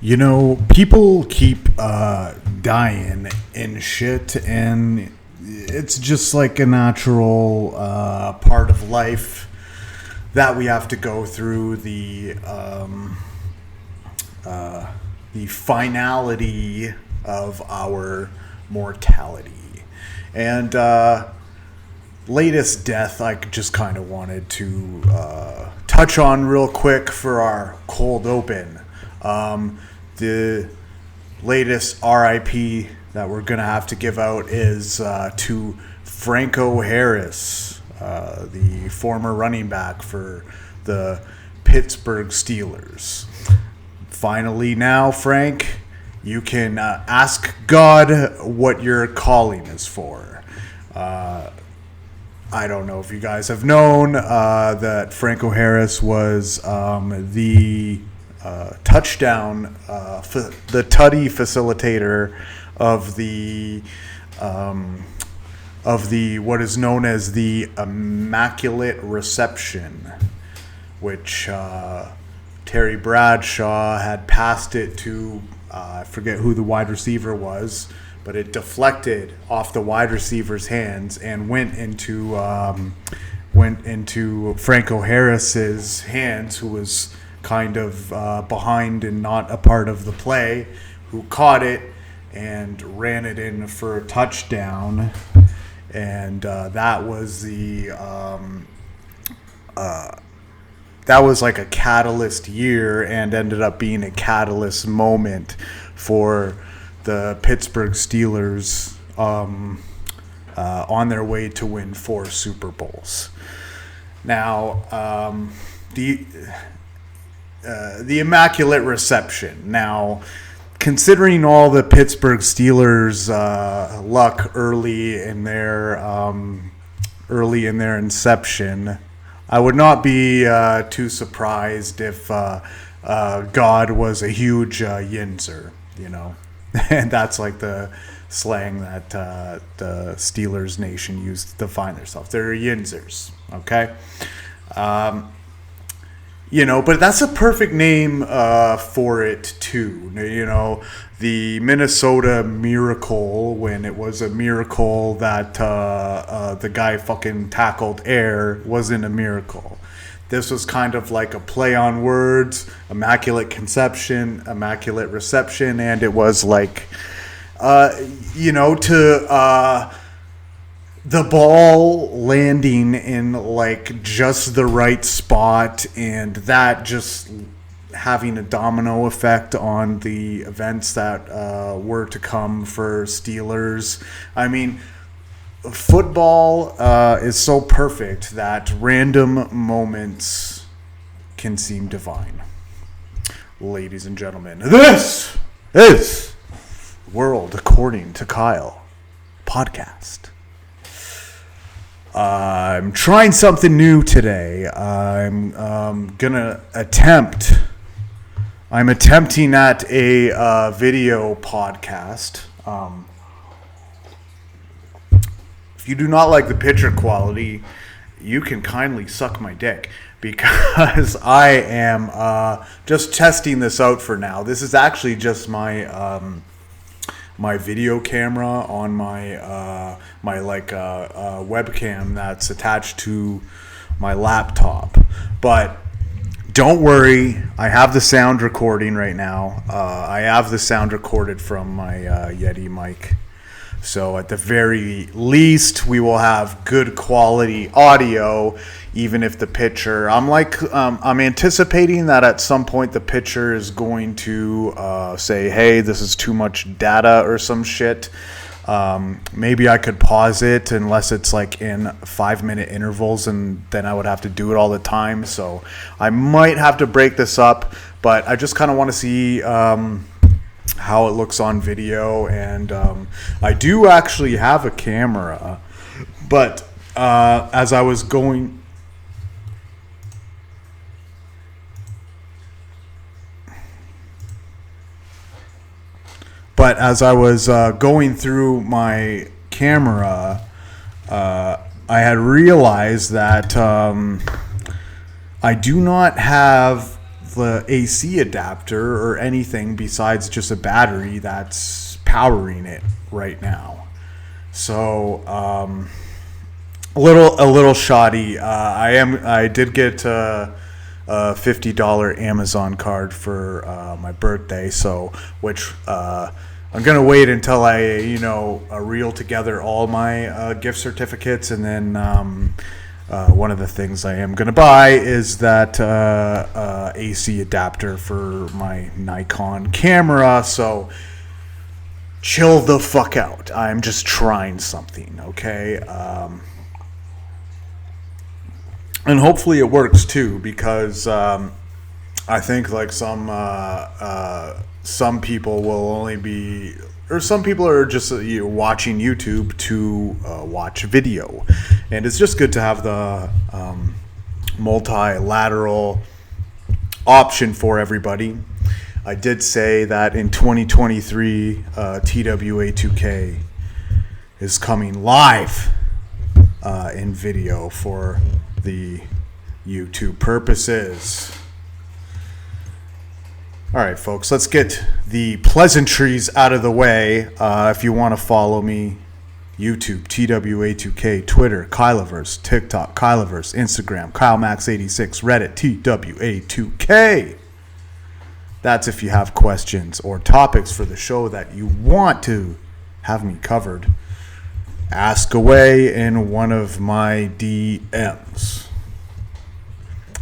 You know, people keep dying and shit, and it's just like a natural part of life that we have to go through. The finality of our mortality. And latest death I just kind of wanted to touch on real quick for our cold open. The latest RIP that we're going to have to give out is to Franco Harris, the former running back for the Pittsburgh Steelers. Finally now, Frank, you can ask God what your calling is for. I don't know if you guys have known that Franco Harris was the touchdown, the tutty facilitator of the what is known as the Immaculate Reception, which Terry Bradshaw had passed it to, I forget who the wide receiver was, but it deflected off the wide receiver's hands and went into Franco Harris's hands, who was kind of behind and not a part of the play, who caught it and ran it in for a touchdown. And that was like a catalyst year, and ended up being a catalyst moment for the Pittsburgh Steelers on their way to win 4 Super Bowls. Now, the Immaculate Reception. Now, considering all the Pittsburgh Steelers' luck early in their inception, I would not be too surprised if God was a huge yinzer, you know. And that's like the slang that the Steelers Nation used to define themselves. They're yinzers, okay? You know, but that's a perfect name for it too. You know, the Minnesota Miracle, when it was a miracle that the guy fucking tackled air, wasn't a miracle. This was kind of like a play on words, Immaculate Conception, Immaculate Reception, and it was like, you know, to the ball landing in like just the right spot, and that just having a domino effect on the events that were to come for Steelers. I mean, football is so perfect that random moments can seem divine. Ladies and gentlemen, this is World According to Kyle podcast. I'm trying something new today. I'm attempting at a video podcast. If you do not like the picture quality, you can kindly suck my dick, because I am just testing this out for now. This is actually just my my video camera on my webcam that's attached to my laptop. But don't worry, I have the sound recording right now. I have the sound recorded from my Yeti mic. So at the very least, we will have good quality audio, even if the picture, I'm anticipating that at some point the picture is going to say, hey, this is too much data or some shit. Maybe I could pause it, unless it's like in 5-minute intervals, and then I would have to do it all the time. So I might have to break this up, but I just kind of want to see how it looks on video. And I do actually have a camera, but as I was going through my camera, I had realized that I do not have the AC adapter or anything besides just a battery that's powering it right now. So a little shoddy. I did get a $50 Amazon card for my birthday, so which I'm gonna wait until I reel together all my gift certificates, and then one of the things I am gonna buy is that AC adapter for my Nikon camera. So chill the fuck out. I'm just trying something, okay? And hopefully it works too, because I think like some people will only be, or some people are just watching YouTube to watch video, and it's just good to have the multilateral option for everybody. I did say that in 2023, TWA2K is coming live in video for the YouTube purposes. All right, folks, let's get the pleasantries out of the way. If you want to follow me, YouTube, TWA2K, Twitter, Kyleverse, TikTok, Kyleverse, Instagram, KyleMax86, Reddit, TWA2K. That's if you have questions or topics for the show that you want to have me covered. Ask away in one of my DMs.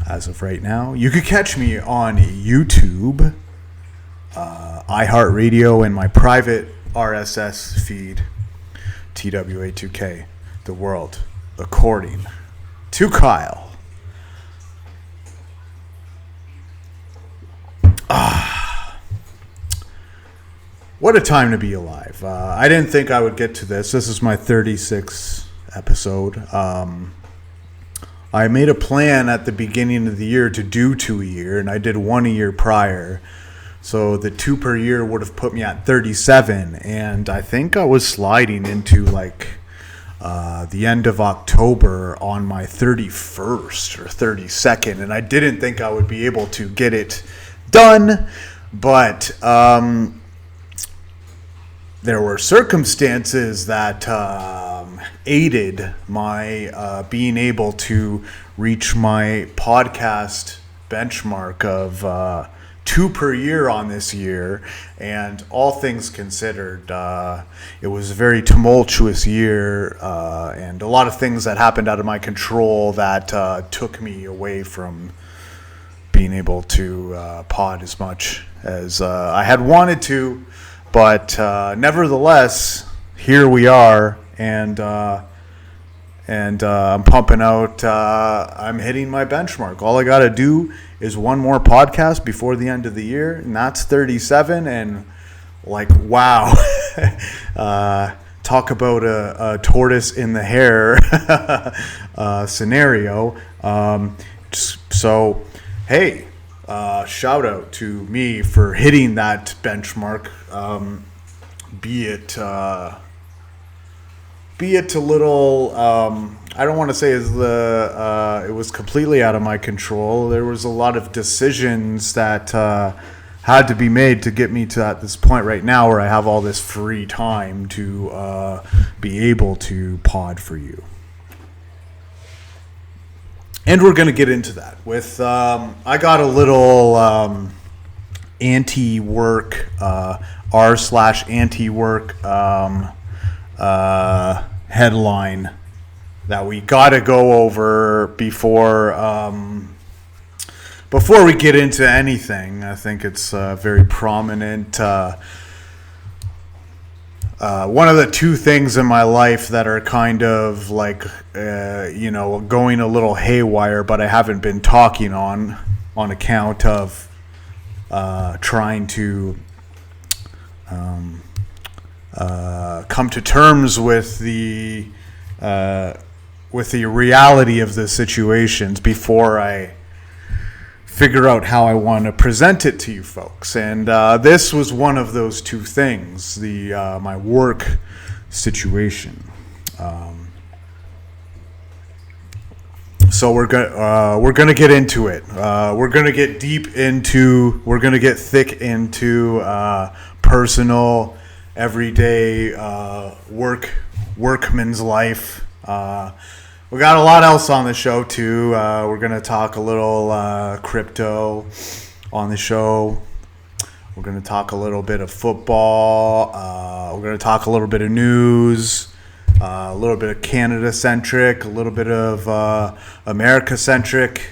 As of right now, you could catch me on YouTube, iHeartRadio, and my private RSS feed, TWA2K, the world according to Kyle. What a time to be alive. I didn't think I would get to this. This is my 36th episode. I made a plan at the beginning of the year to do 2 a year, and I did 1 a year prior. So the 2 per year would have put me at 37, and I think I was sliding into like the end of October on my 31st or 32nd, and I didn't think I would be able to get it done, but there were circumstances that aided my being able to reach my podcast benchmark of 2 per year on this year. And all things considered, it was a very tumultuous year, and a lot of things that happened out of my control that took me away from being able to pod as much as I had wanted to. But nevertheless, here we are, and I'm pumping out. I'm hitting my benchmark. All I got to do is one more podcast before the end of the year, and that's 37. And like, wow, talk about a tortoise in the hare scenario. So, hey. Shout out to me for hitting that benchmark, be it a little, I don't want to say it was completely out of my control. There was a lot of decisions that had to be made to get me to at this point right now where I have all this free time to be able to pod for you. And we're going to get into that with, I got a little Antiwork, r/Antiwork headline that we got to go over before we get into anything. I think it's very prominent. One of the 2 things in my life that are kind of like, going a little haywire, but I haven't been talking on account of trying to come to terms with the reality of the situations before I figure out how I want to present it to you folks. And this was one of those 2 things, my work situation. So we're gonna get into it. We're gonna get thick into personal, everyday workman's life. We got a lot else on the show too. We're gonna talk a little crypto on the show. We're gonna talk a little bit of football. We're gonna talk a little bit of news. A little bit of Canada-centric, a little bit of America-centric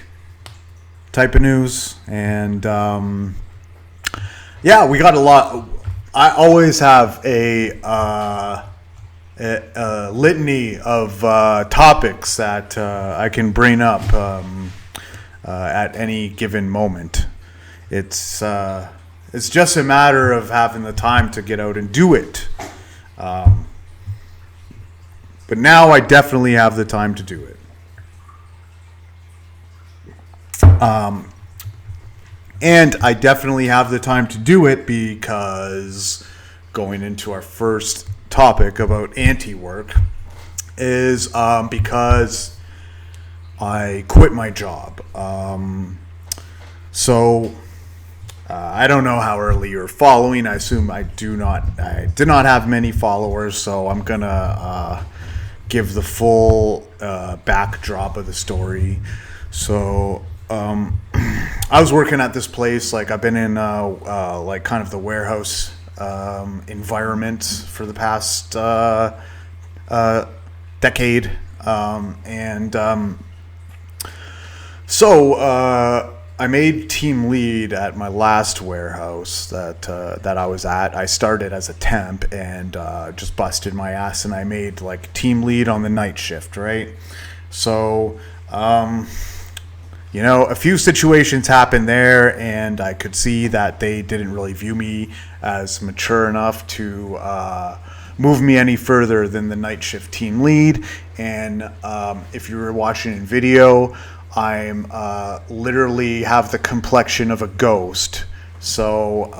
type of news. And, we got a lot. I always have a litany of topics that I can bring up at any given moment. It's just a matter of having the time to get out and do it. But now I definitely have the time to do it. And I definitely have the time to do it because going into our first topic about Antiwork is because I quit my job. I don't know how early you're following. I assume I did not have many followers, so I'm gonna give the full backdrop of the story. So I was working at this place. Like I've been in like kind of the warehouse environment for the past decade, I made team lead at my last warehouse that I was at. I started as a temp and just busted my ass, and I made like team lead on the night shift, right? So, a few situations happened there, and I could see that they didn't really view me as mature enough to move me any further than the night shift team lead. And if you were watching in video, I'm literally have the complexion of a ghost. So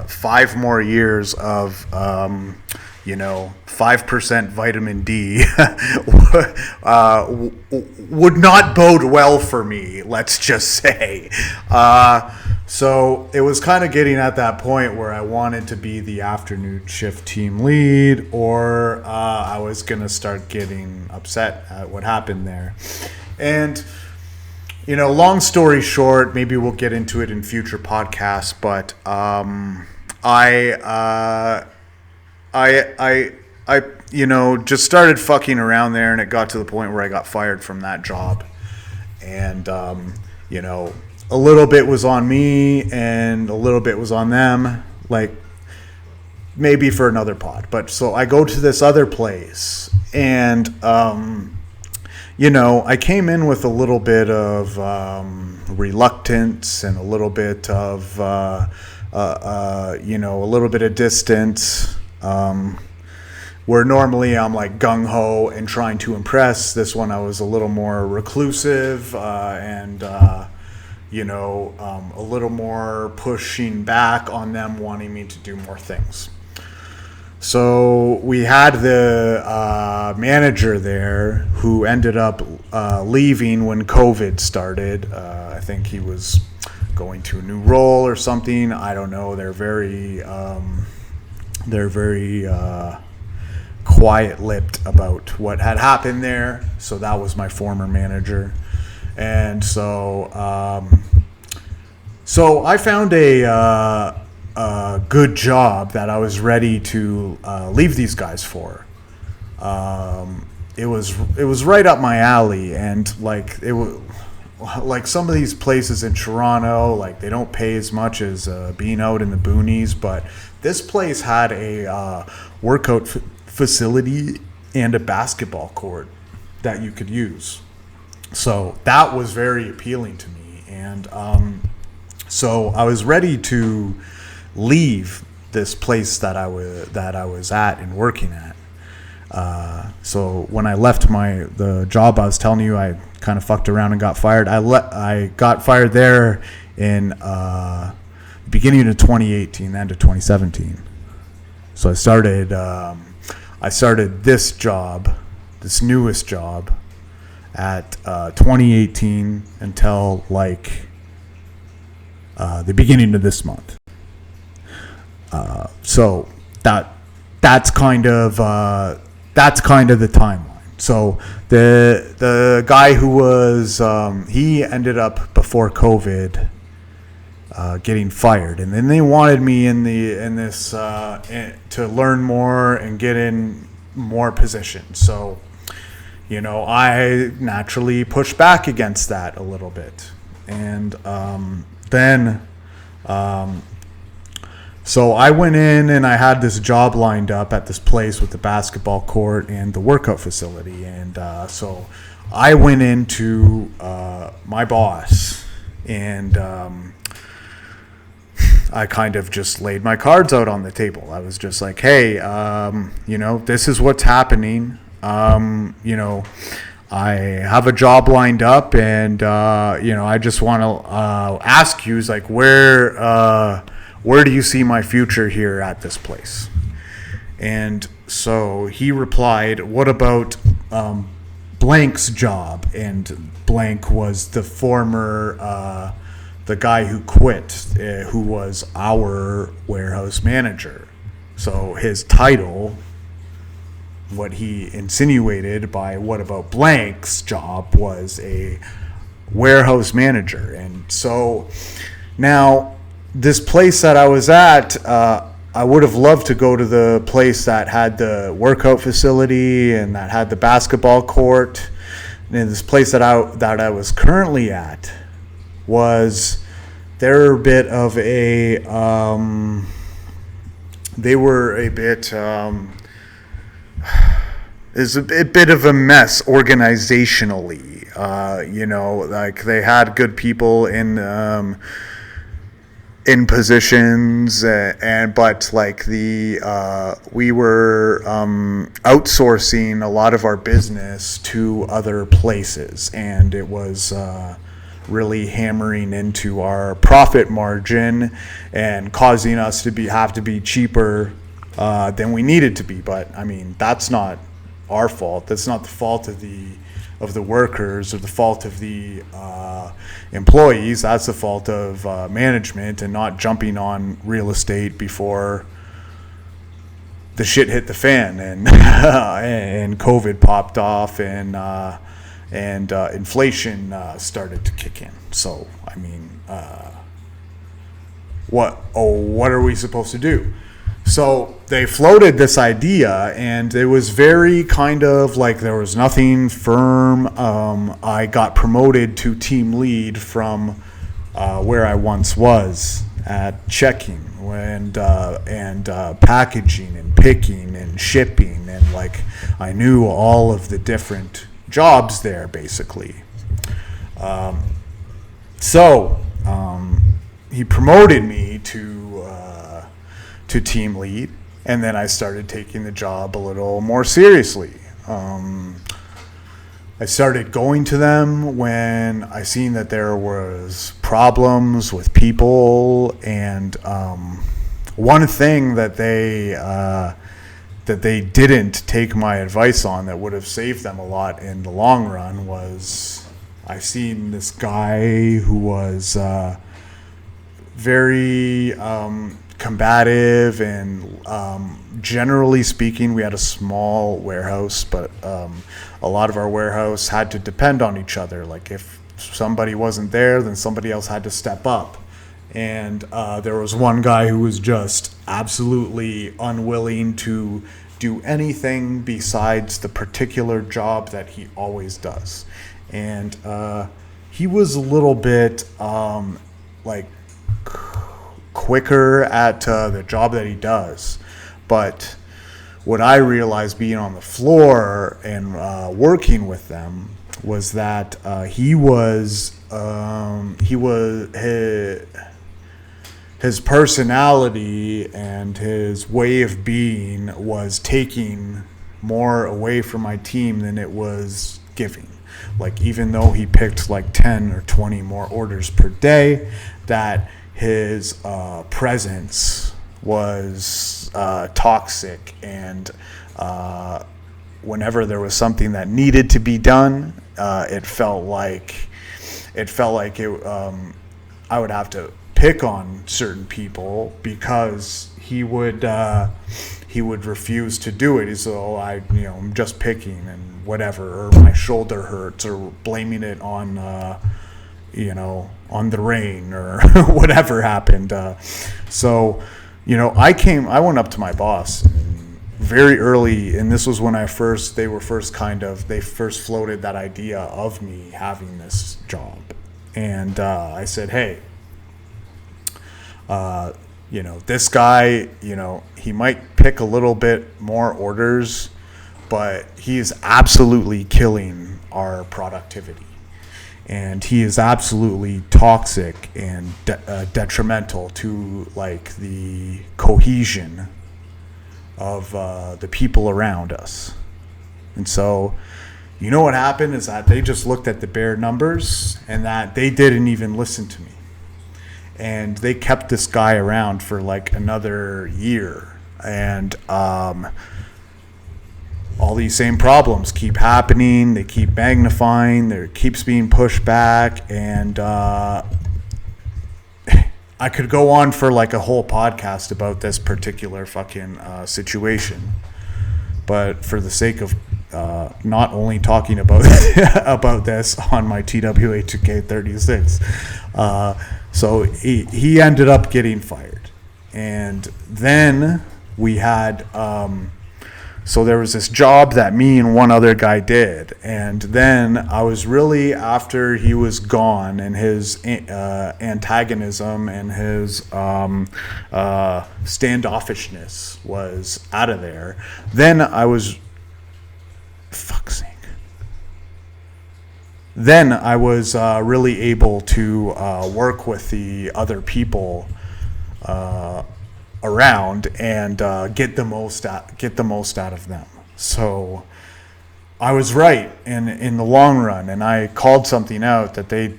5 more years of 5% vitamin D would not bode well for me, let's just say. So it was kind of getting at that point where I wanted to be the afternoon shift team lead, or I was going to start getting upset at what happened there. And long story short, maybe we'll get into it in future podcasts, but I just started fucking around there, and it got to the point where I got fired from that job. And, a little bit was on me and a little bit was on them, like maybe for another pod. But so I go to this other place, and, I came in with a little bit of reluctance and a little bit of, a little bit of distance. Where normally I'm like gung-ho and trying to impress. This one I was a little more reclusive and a little more pushing back on them wanting me to do more things. So we had the manager there who ended up leaving when COVID started. I think he was going to a new role or something. I don't know. They're very quiet-lipped about what had happened there. So that was my former manager. And so I found a good job that I was ready to leave these guys for. It was right up my alley, and like it was like some of these places in Toronto, like they don't pay as much as being out in the boonies, but this place had a workout facility and a basketball court that you could use. So that was very appealing to me, and so I was ready to leave this place that I was at and working at. So when I left the job I was telling you, I kind of fucked around and got fired. I got fired there in beginning of 2018, end of 2017. So I started this job, this newest job, at 2018 until like the beginning of this month. So that's kind of the timeline. So the guy who was he ended up before COVID getting fired, and then they wanted me in this to learn more and get in more positions. So I naturally pushed back against that a little bit, and so I went in and I had this job lined up at this place with the basketball court and the workout facility. And so I went into my boss, and I kind of just laid my cards out on the table. I was just like, hey, this is what's happening. I have a job lined up, and I just want to ask you, is like, where do you see my future here at this place? And so he replied, what about Blank's job? And Blank was the former, the guy who quit, who was our warehouse manager. So his title, what he insinuated by what about Blank's job, was a warehouse manager. And so now this place that I was at, I would have loved to go to the place that had the workout facility and that had the basketball court. And this place that I was currently at was, they're a bit of a they were a bit is a bit of a mess organizationally. Like they had good people in positions, but like we were outsourcing a lot of our business to other places, and it was really hammering into our profit margin and causing us to have to be cheaper than we needed to be. But I mean, that's not our fault. That's not the fault of the workers or the fault of the employees. That's the fault of management and not jumping on real estate before the shit hit the fan and and COVID popped off and inflation started to kick in. So I mean, what are we supposed to do? So they floated this idea, and it was very kind of like there was nothing firm. I got promoted to team lead from where I once was at checking and packaging and picking and shipping, and like I knew all of the different jobs there basically. So he promoted me to team lead, and then I started taking the job a little more seriously. I started going to them when I seen that there was problems with people, and one thing that they didn't take my advice on that would have saved them a lot in the long run was, I seen this guy who was very combative, and generally speaking, we had a small warehouse, but a lot of our warehouse had to depend on each other. Like if somebody wasn't there, then somebody else had to step up. And there was one guy who was just absolutely unwilling to do anything besides the particular job that he always does. And he was a little bit like quicker at the job that he does. But what I realized being on the floor and working with them was that his personality and his way of being was taking more away from my team than it was giving. Like even though he picked like 10 or 20 more orders per day, that his presence was toxic, and whenever there was something that needed to be done, it felt like I would have to pick on certain people because he would refuse to do it. He's I'm just picking and whatever, or my shoulder hurts, or blaming it on on the rain or whatever happened. So I went up to my boss very early, and this was when they first floated that idea of me having this job. And I said, hey, this guy, he might pick a little bit more orders, but he is absolutely killing our productivity. And he is absolutely toxic and detrimental to like the cohesion of the people around us. And so, what happened is that they just looked at the bare numbers and that they didn't even listen to me. And they kept this guy around for like another year. And all these same problems keep happening. They keep magnifying. There keeps being pushed back. And I could go on for like a whole podcast about this particular fucking situation. But for the sake of not only talking about about this on my TWA2K 36, so he ended up getting fired. And then we had so there was this job that me and one other guy did, and then I was really, after he was gone and his antagonism and his standoffishness was out of there, then I was really able to work with the other people around and get the most out of them. So I was right in the long run, and I called something out that they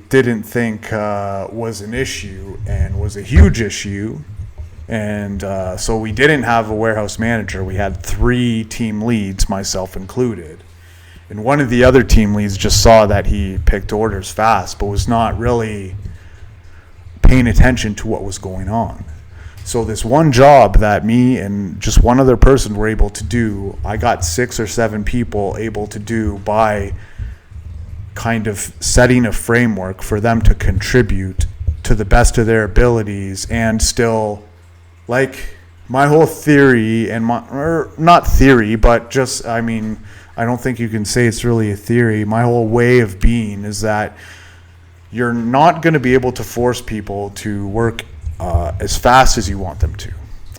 didn't think was an issue and was a huge issue. And so we didn't have a warehouse manager. We had 3 team leads, myself included. And one of the other team leads just saw that he picked orders fast, but was not really paying attention to what was going on. So this one job that me and just one other person were able to do, I got 6 or 7 people able to do by kind of setting a framework for them to contribute to the best of their abilities. And still, like, my whole theory not theory, but just, I don't think you can say it's really a theory. My whole way of being is that you're not going to be able to force people to work as fast as you want them to,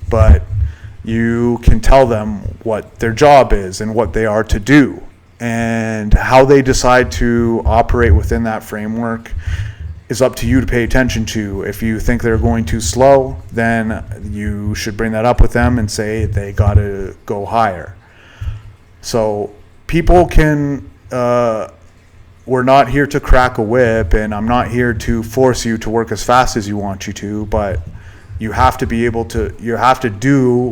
but you can tell them what their job is and what they are to do, and how they decide to operate within that framework is up to you to pay attention to. If you think they're going too slow, then you should bring that up with them and say they got to go higher. So people can we're not here to crack a whip, and I'm not here to force you to work as fast as you want you to, but you have to be able to, you have to do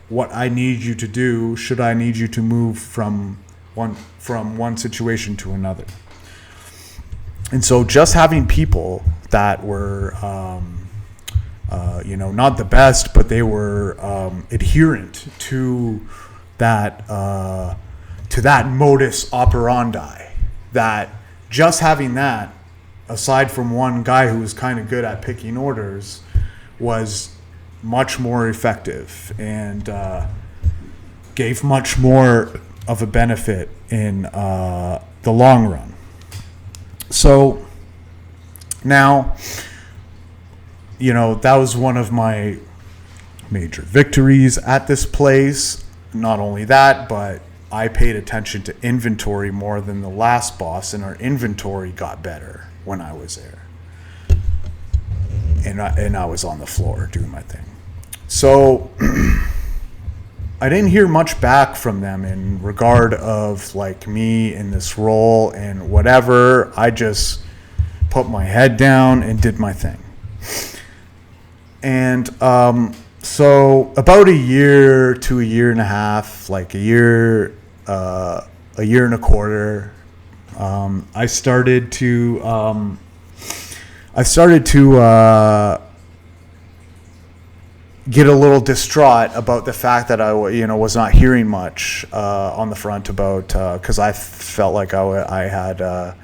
what I need you to do should I need you to move from one situation to another. And so just having people that were not the best, but they were adherent to that modus operandi, that just having that, aside from one guy who was kind of good at picking orders, was much more effective and gave much more of a benefit in the long run. So now, that was one of my major victories at this place. Not only that, but I paid attention to inventory more than the last boss, and our inventory got better when I was there. And I was on the floor doing my thing. So I didn't hear much back from them in regard of like me in this role and whatever. I just put my head down and did my thing. And so about a year to a year and a half, like a year a year and a quarter, I started to get a little distraught about the fact that I was not hearing much on the front about, because I felt like I had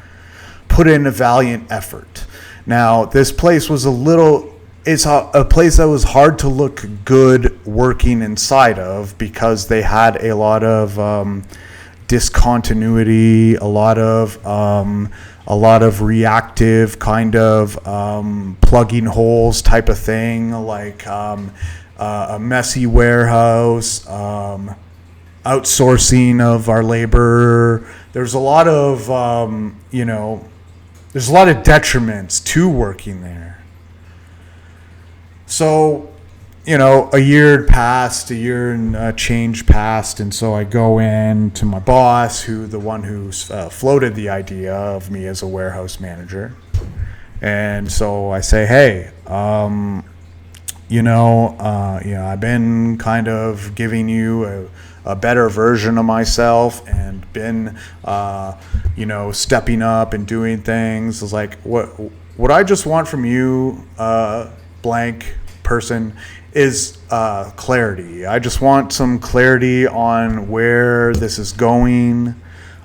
put in a valiant effort. Now, this place was it's a place that was hard to look good working inside of, because they had a lot of discontinuity, a lot of reactive kind of plugging holes type of thing, like a messy warehouse, outsourcing of our labor. There's a lot of there's a lot of detriments to working there. So, a year and change passed, and so I go in to my boss, the one who floated the idea of me as a warehouse manager, and so I say, hey, I've been kind of giving you a better version of myself, and been, stepping up and doing things. It's like, what I just want from you, blank person, is clarity. I just want some clarity on where this is going,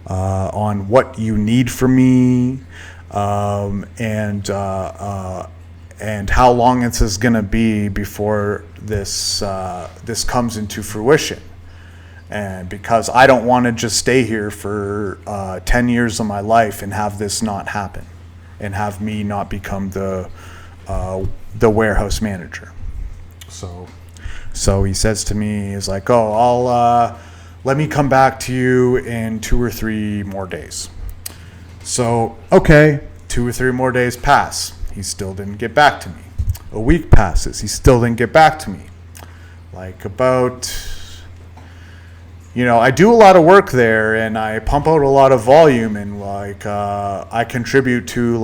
on what you need from me, and how long this is going to be before this comes into fruition. And because I don't want to just stay here for 10 years of my life and have this not happen, and have me not become the warehouse manager. So he says to me, he's like, I'll let me come back to you in 2 or 3 more days. So, okay, 2 or 3 more days pass. He still didn't get back to me. A week passes. He still didn't get back to me. Like about, I do a lot of work there, and I pump out a lot of volume, and I contribute to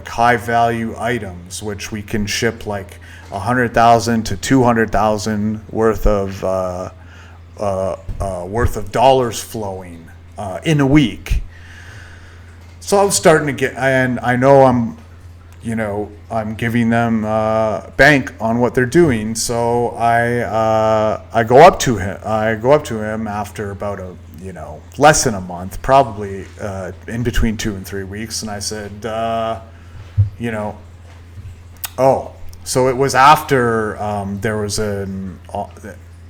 high value items, which we can ship 100,000 to 200,000 worth of dollars flowing in a week. So I was starting to get, and I know I'm giving them bank on what they're doing. So I go up to him after about less than a month, probably in between 2 and 3 weeks, and I said, so it was after there was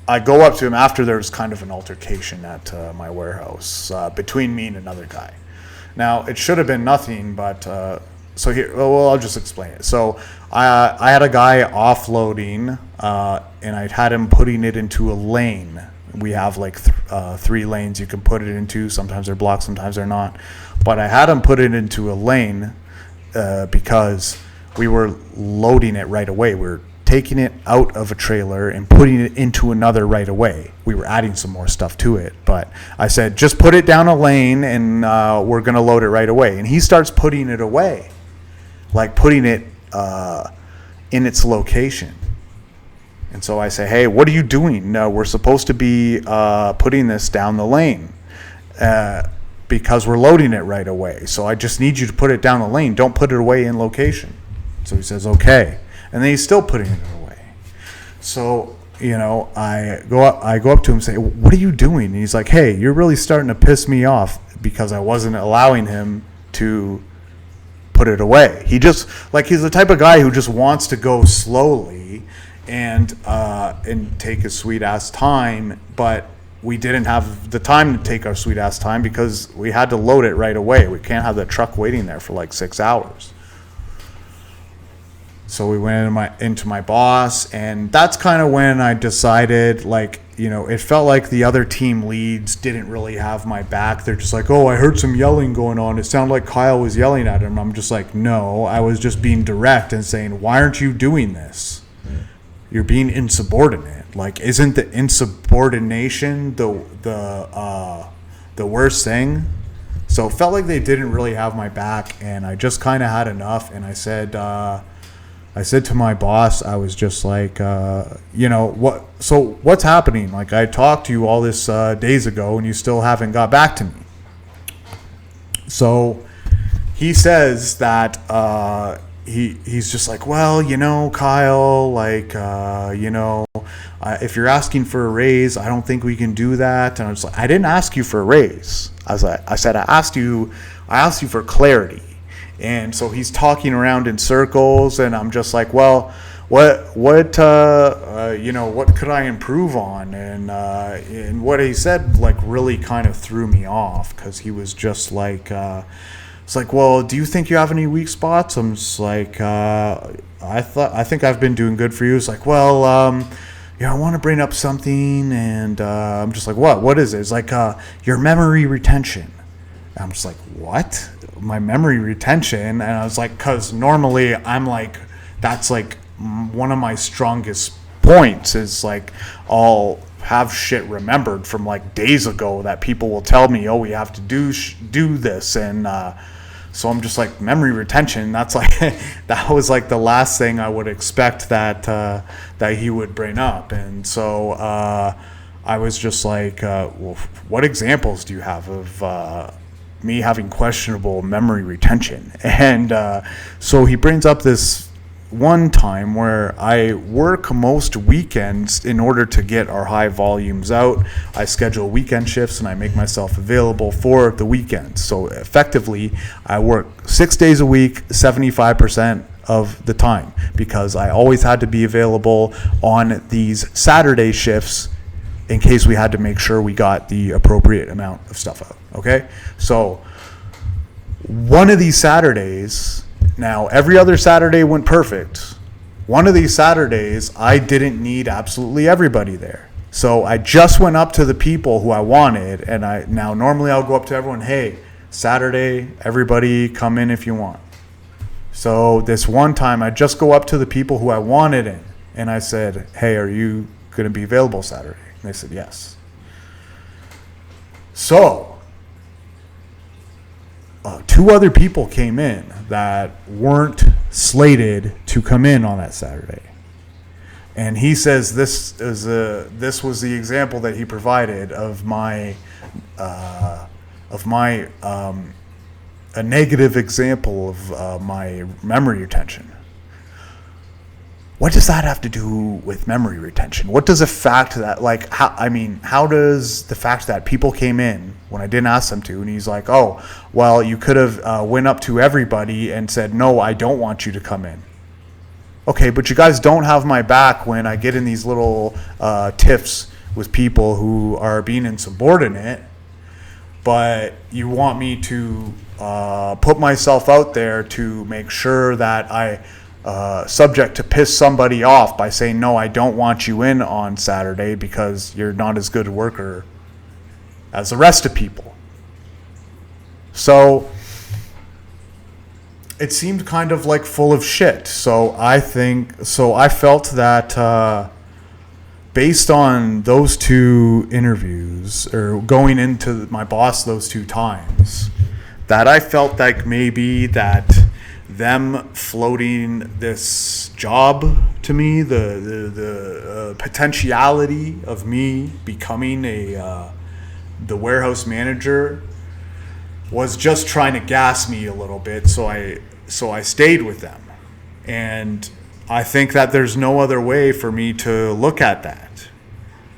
I go up to him after there was kind of an altercation at my warehouse between me and another guy. Now, it should have been nothing, but so here, I'll just explain it. So I had a guy offloading, and I had him putting it into a lane. We have 3 lanes you can put it into. Sometimes they're blocked, sometimes they're not. But I had him put it into a lane because we were loading it right away. We were taking it out of a trailer and putting it into another right away. We were adding some more stuff to it, but I said, just put it down a lane and we're going to load it right away. And he starts putting it away, putting it in its location. And so I say, hey, what are you doing? No, we're supposed to be putting this down the lane because we're loading it right away. So I just need you to put it down the lane. Don't put it away in location. So he says, okay. And then he's still putting it away. So, I go up to him and say, what are you doing? And he's like, hey, you're really starting to piss me off, because I wasn't allowing him to put it away. He just, he's the type of guy who just wants to go slowly and take his sweet ass time, but we didn't have the time to take our sweet ass time because we had to load it right away. We can't have the truck waiting there for 6 hours. So we went into my boss, and that's kind of when I decided, it felt like the other team leads didn't really have my back. They're just like, oh, I heard some yelling going on. It sounded like Kyle was yelling at him. I'm just like, no, I was just being direct and saying, why aren't you doing this? You're being insubordinate. Isn't the insubordination the worst thing? So it felt like they didn't really have my back, and I just kind of had enough, and I said, I said to my boss, I was just like, what's happening? Like, I talked to you all this days ago, and you still haven't got back to me. So he says that he's just like, well, Kyle, like, if you're asking for a raise, I don't think we can do that. And I was like, I didn't I said I asked you for clarity. And so he's talking around in circles, and I'm just like, well, what could I improve on? And what he said, like, really kind of threw me off, because he was just like, it's like, well, do you think you have any weak spots? I'm just like, I think I've been doing good for you. It's like, well, I want to bring up something, and I'm just like, what is it? It's like, your memory retention. And I'm just like, what? My memory retention? And I was like, because normally I'm like, that's like one of my strongest points, is like, I'll have shit remembered from like days ago that people will tell me, oh, we have to do this. And so I'm just like, memory retention, that's like, that was like the last thing I would expect that he would bring up. And so I was just like, well, what examples do you have of me having questionable memory retention? And so he brings up this one time where I work most weekends in order to get our high volumes out. I schedule weekend shifts, and I make myself available for the weekends. So effectively, I work 6 days a week, 75% of the time, because I always had to be available on these Saturday shifts in case we had to make sure we got the appropriate amount of stuff out. Okay? So one of these Saturdays, now every other Saturday went perfect. One of these Saturdays, I didn't need absolutely everybody there. So I just went up to the people who I wanted, and normally I'll go up to everyone, hey, Saturday, everybody come in if you want. So this one time, I just go up to the people who I wanted in, and I said, hey, are you going to be available Saturday? And they said yes. So two other people came in that weren't slated to come in on that Saturday. And he says this was the example that he provided of a negative example of my memory retention. What does that have to do with memory retention? What does the fact that, like, how does the fact that people came in when I didn't ask them to, and he's like, oh, well, you could have went up to everybody and said, no, I don't want you to come in. Okay, but you guys don't have my back when I get in these little tiffs with people who are being insubordinate, but you want me to put myself out there to make sure that I subject to piss somebody off by saying, no, I don't want you in on Saturday because you're not as good a worker as the rest of people. So it seemed kind of like full of shit. So I felt that based on those two interviews, or going into my boss those two times, that I felt like maybe that them floating this job to me, the potentiality of me becoming the warehouse manager, was just trying to gas me a little bit. So I stayed with them, and I think that there's no other way for me to look at that.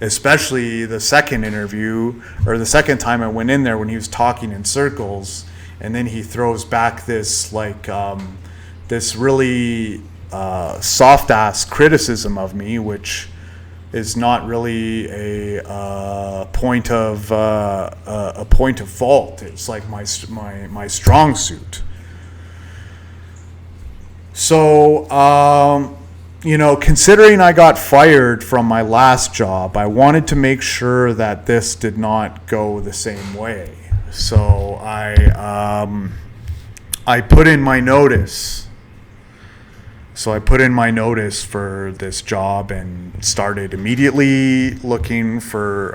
Especially the second interview, or the second time I went in there, when he was talking in circles. And then he throws back this this really soft-ass criticism of me, which is not really a point of fault. It's like my strong suit. So considering I got fired from my last job, I wanted to make sure that this did not go the same way. So I put in my notice. So I put in my notice for this job and started immediately looking for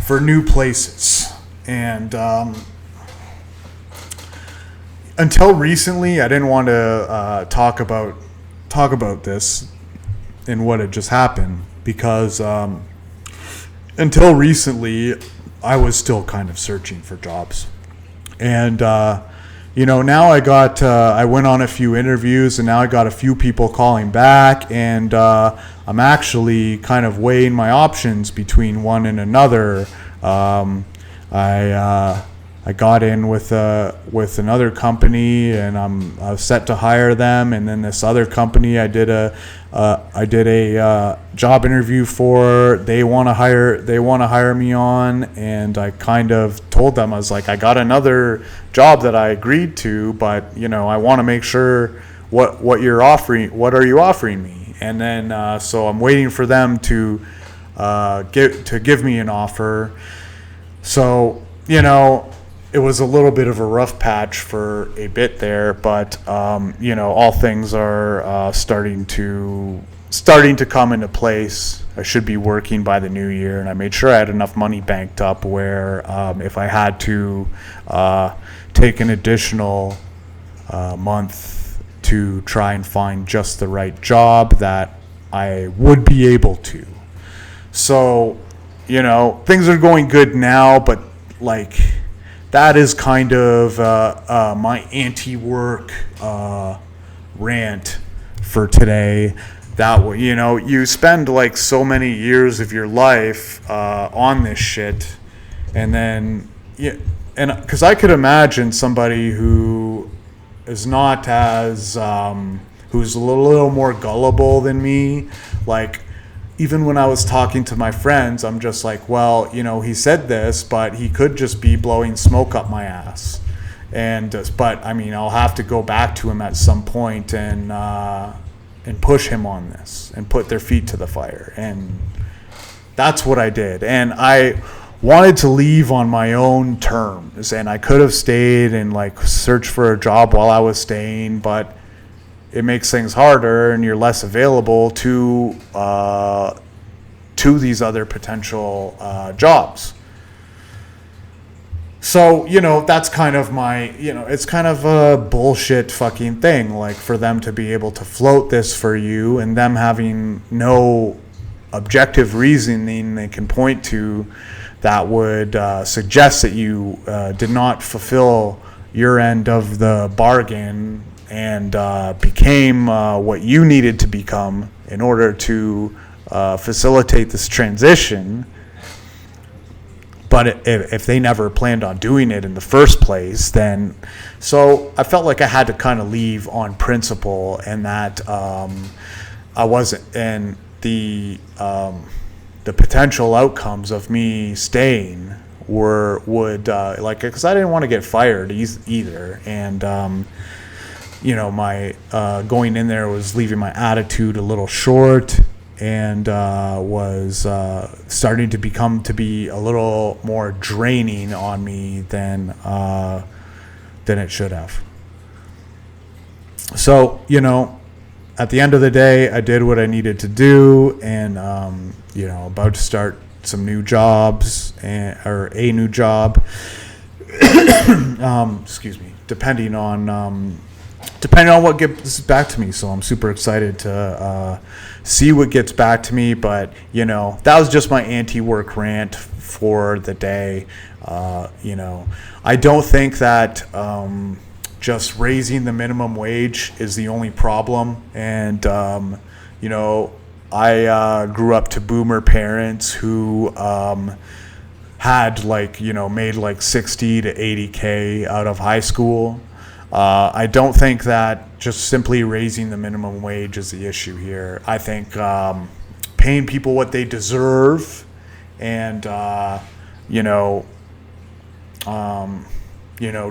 new places. And until recently, I didn't want to talk about this and what had just happened because until recently, I was still kind of searching for jobs. And, now I went on a few interviews and now I got a few people calling back, and I'm actually kind of weighing my options between one and another. I got in with another company, and I was set to hire them. And then this other company, I did a job interview for. They want to hire me on, and I kind of told them, I was like, I got another job that I agreed to, but I want to make sure what you're offering. What are you offering me? And then so I'm waiting for them to give me an offer. So it was a little bit of a rough patch for a bit there, but all things are starting to come into place. I should be working by the new year, and I made sure I had enough money banked up where if I had to take an additional month to try and find just the right job, that I would be able to. So, things are going good now, but that is kind of my anti-work rant for today. That you spend so many years of your life on this shit, and then because I could imagine somebody who is not as who's a little more gullible than me, even when I was talking to my friends, I'm just like, well, he said this, but he could just be blowing smoke up my ass. But I'll have to go back to him at some point and push him on this and put their feet to the fire. And that's what I did. And I wanted to leave on my own terms, and I could have stayed and searched for a job while I was staying, but it makes things harder, and you're less available to these other potential jobs. So, that's kind of my, it's kind of a bullshit fucking thing, for them to be able to float this for you and them having no objective reasoning they can point to that would suggest that you did not fulfill your end of the bargain and became what you needed to become in order to facilitate this transition. But if they never planned on doing it in the first place, then so I felt like I had to kind of leave on principle, and that I wasn't, and the potential outcomes of me staying would because I didn't want to get fired either, and my going in there was leaving my attitude a little short, and was starting to be a little more draining on me than it should have. So, at the end of the day, I did what I needed to do, and about to start some new jobs or a new job. Excuse me. Depending on what gets back to me. So I'm super excited to see what gets back to me. But, that was just my anti-work rant for the day. I don't think that just raising the minimum wage is the only problem. And, I grew up to boomer parents who had made 60 to 80K out of high school. I don't think that just simply raising the minimum wage is the issue here. I think paying people what they deserve, and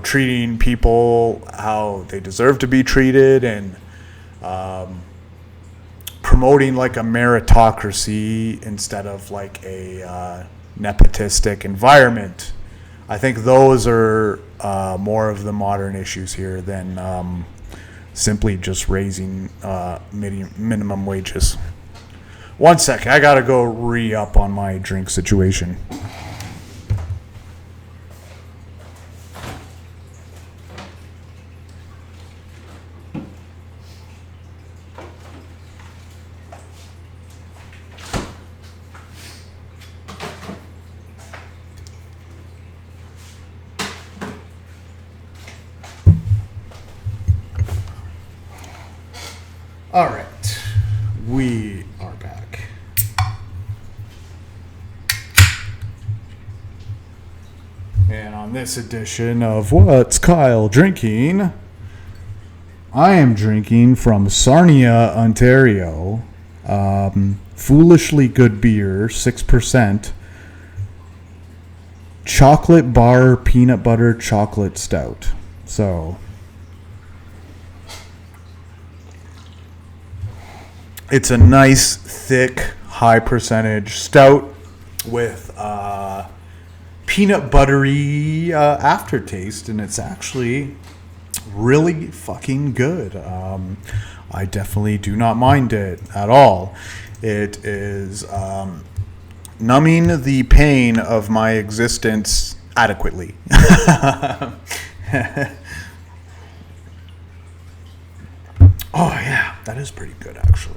treating people how they deserve to be treated, and promoting a meritocracy instead of a nepotistic environment. I think those are more of the modern issues here than simply just raising minimum wages. One sec, I gotta go re-up on my drink situation. All right, we are back. And on this edition of What's Kyle Drinking, I am drinking from Sarnia, Ontario. Foolishly good beer, 6%. Chocolate bar peanut butter chocolate stout. So it's a nice, thick, high percentage stout with peanut buttery aftertaste, and it's actually really fucking good. I definitely do not mind it at all. It is numbing the pain of my existence adequately. Oh yeah, that is pretty good actually.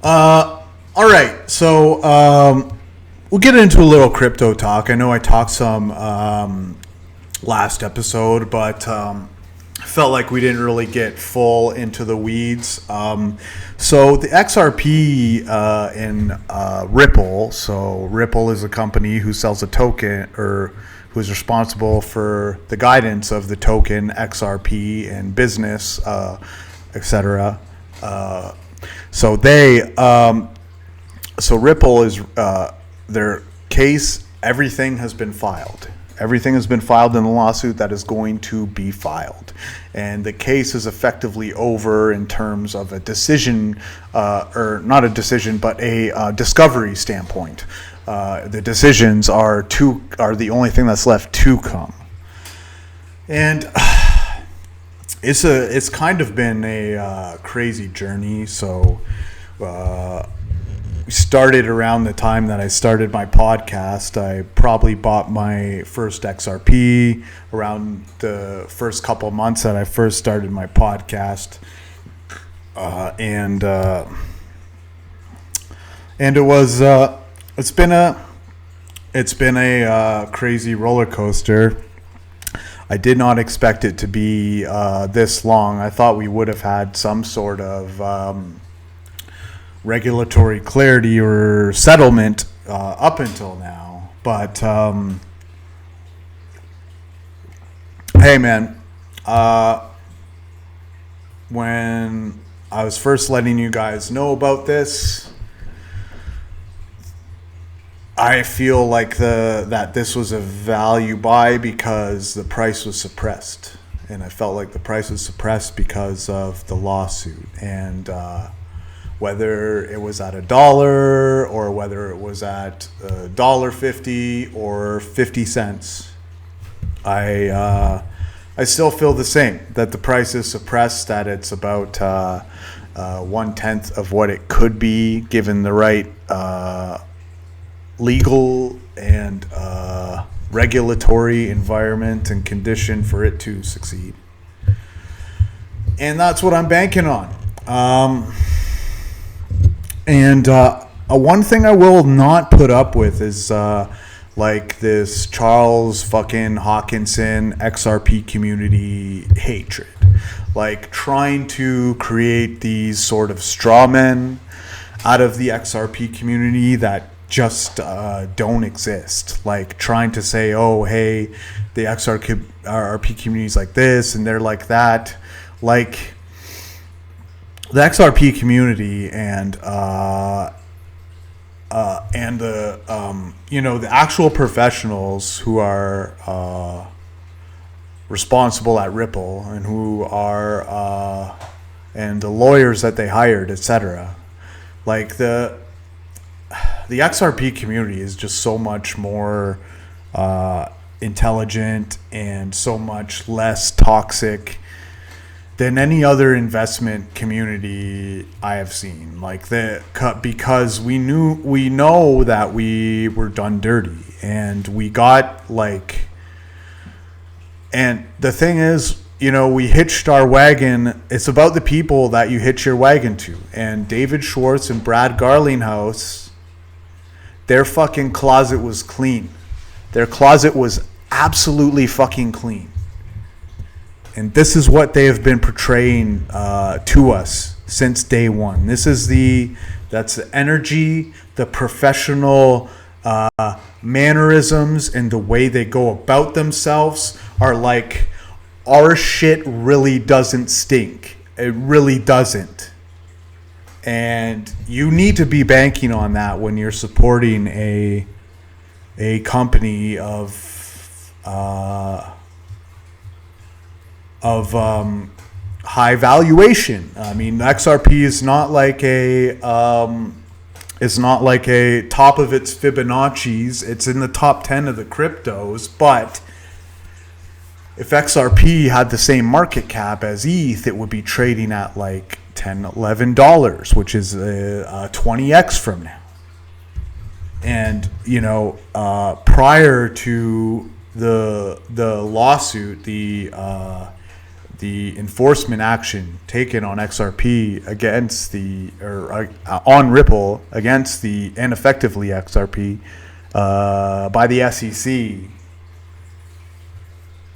All right, so we'll get into a little crypto talk. I know I talked some last episode, but I felt like we didn't really get full into the weeds. So the XRP in Ripple. So Ripple is a company who sells a token, or who is responsible for the guidance of the token XRP and business, etc. So they, so Ripple is their case. Everything has been filed. Everything has been filed in the lawsuit that is going to be filed. And the case is effectively over in terms of a decision, or not a decision, but a discovery standpoint. The decisions are the only thing that's left to come. And it's kind of been a crazy journey. So we started around the time that I started my podcast. I probably bought my first XRP around the first couple of months that I first started my podcast, and it was it's been a crazy roller coaster. I did not expect it to be this long. I thought we would have had some sort of regulatory clarity or settlement up until now. But hey man, when I was first letting you guys know about this, I feel like that this was a value buy because the price was suppressed. And I felt like the price was suppressed because of the lawsuit. And whether it was at $1 or whether it was at $1.50 or 50 cents, I still feel the same, that the price is suppressed, that it's about 1/10 of what it could be given the right legal and regulatory environment and condition for it to succeed. And that's what I'm banking on. And one thing I will not put up with is like this Charles fucking Hoskinson XRP community hatred. Like trying to create these sort of straw men out of the XRP community that just don't exist. Like trying to say, oh, hey, the XRP community is like this and they're like that. Like the XRP community and the the actual professionals who are responsible at Ripple and who are and the lawyers that they hired, etc. Like the XRP community is just so much more intelligent and so much less toxic than any other investment community I have seen. Like because we know that we were done dirty and we got like, and the thing is, we hitched our wagon. It's about the people that you hitch your wagon to. And David Schwartz and Brad Garlinghouse, their fucking closet was clean. Their closet was absolutely fucking clean. And this is what they have been portraying to us since day one. That's the energy, the professional mannerisms, and the way they go about themselves are like, our shit really doesn't stink. It really doesn't. And you need to be banking on that when you're supporting a company of high valuation. I mean, XRP is not like a top of its Fibonacci's. It's in the top 10 of the cryptos, but if XRP had the same market cap as ETH, it would be trading at like $10, $11, which is 20x from now. And prior to the lawsuit, the enforcement action taken on XRP against on Ripple against the ineffectively XRP by the SEC.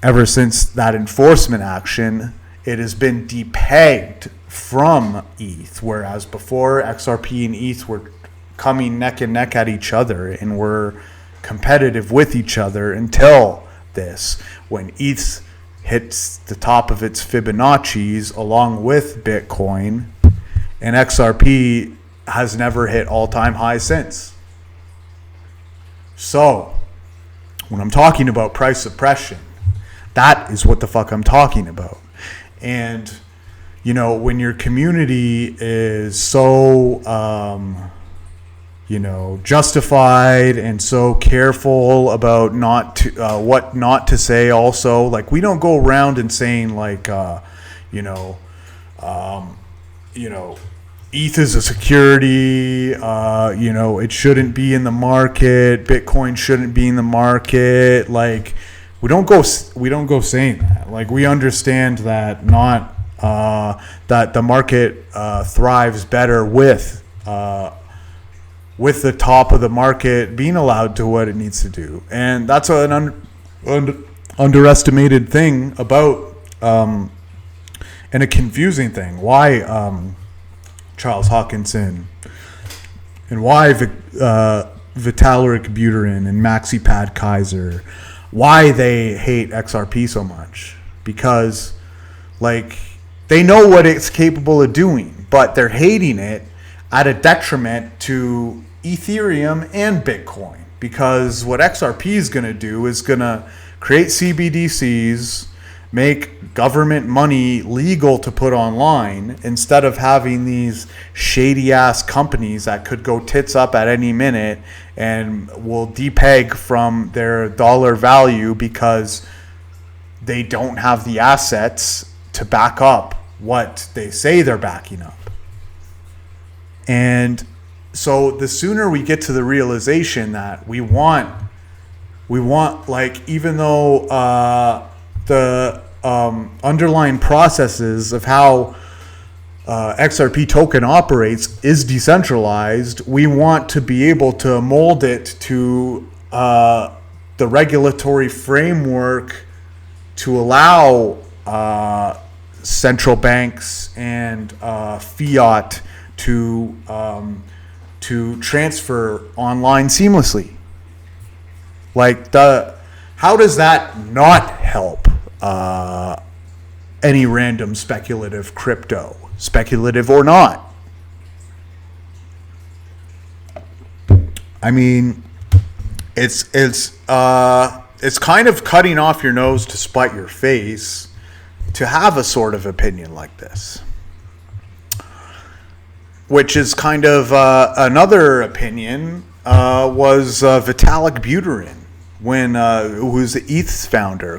Ever since that enforcement action, it has been depegged from ETH, whereas before XRP and ETH were coming neck and neck at each other and were competitive with each other until this, when ETH hits the top of its Fibonacci's along with Bitcoin, and XRP has never hit all-time highs since. So, when I'm talking about price suppression, that is what the fuck I'm talking about. And, when your community is so, justified and so careful about what not to say also, like, we don't go around and saying like, ETH is a security, it shouldn't be in the market, Bitcoin shouldn't be in the market, like, we don't go saying that. Like, we understand that that the market thrives better with the top of the market being allowed to what it needs to do, and that's an underestimated thing about and a confusing thing. Why Charles Hoskinson and why Vitalik Buterin and Maxi Kaiser, why they hate XRP so much, because like they know what it's capable of doing, but they're hating it at a detriment to Ethereum and Bitcoin, because what XRP is going to do is going to create CBDCs, make government money legal to put online, instead of having these shady ass companies that could go tits up at any minute and will depeg from their dollar value because they don't have the assets to back up what they say they're backing up. And so the sooner we get to the realization that we want like, even though the underlying processes of how XRP token operates is decentralized, we want to be able to mold it to the regulatory framework to allow central banks and fiat to transfer online seamlessly. Like, how does that not help any random speculative crypto, speculative or not? I mean, it's kind of cutting off your nose to spite your face to have a sort of opinion like this, which is kind of another opinion was Vitalik Buterin, who's the ETH's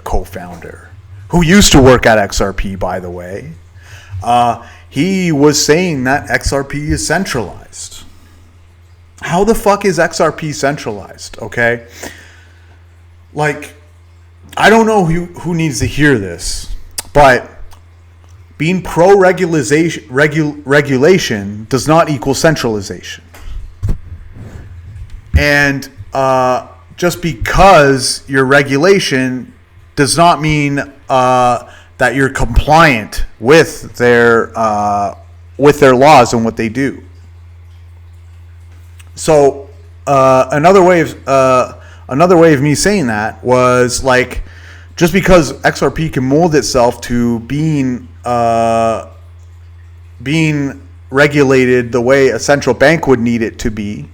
co-founder, who used to work at XRP, by the way. He was saying that XRP is centralized. How the fuck is XRP centralized? Okay, like, I don't know who needs to hear this, but being regulation does not equal centralization. And just because your regulation does not mean that you're compliant with their laws and what they do. So another way of me saying that was like, just because XRP can mold itself to being regulated the way a central bank would need it to be,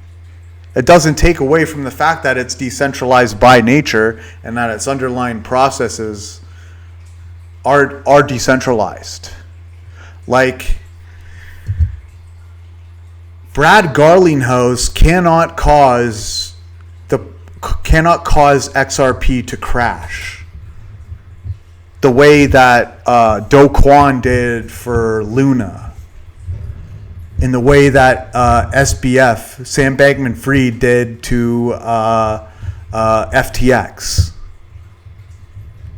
it doesn't take away from the fact that it's decentralized by nature and that its underlying processes are decentralized. Like, Brad Garlinghouse cannot cause XRP to crash the way that Do Kwon did for Luna, in the way that SBF, Sam Bankman-Fried, did to FTX.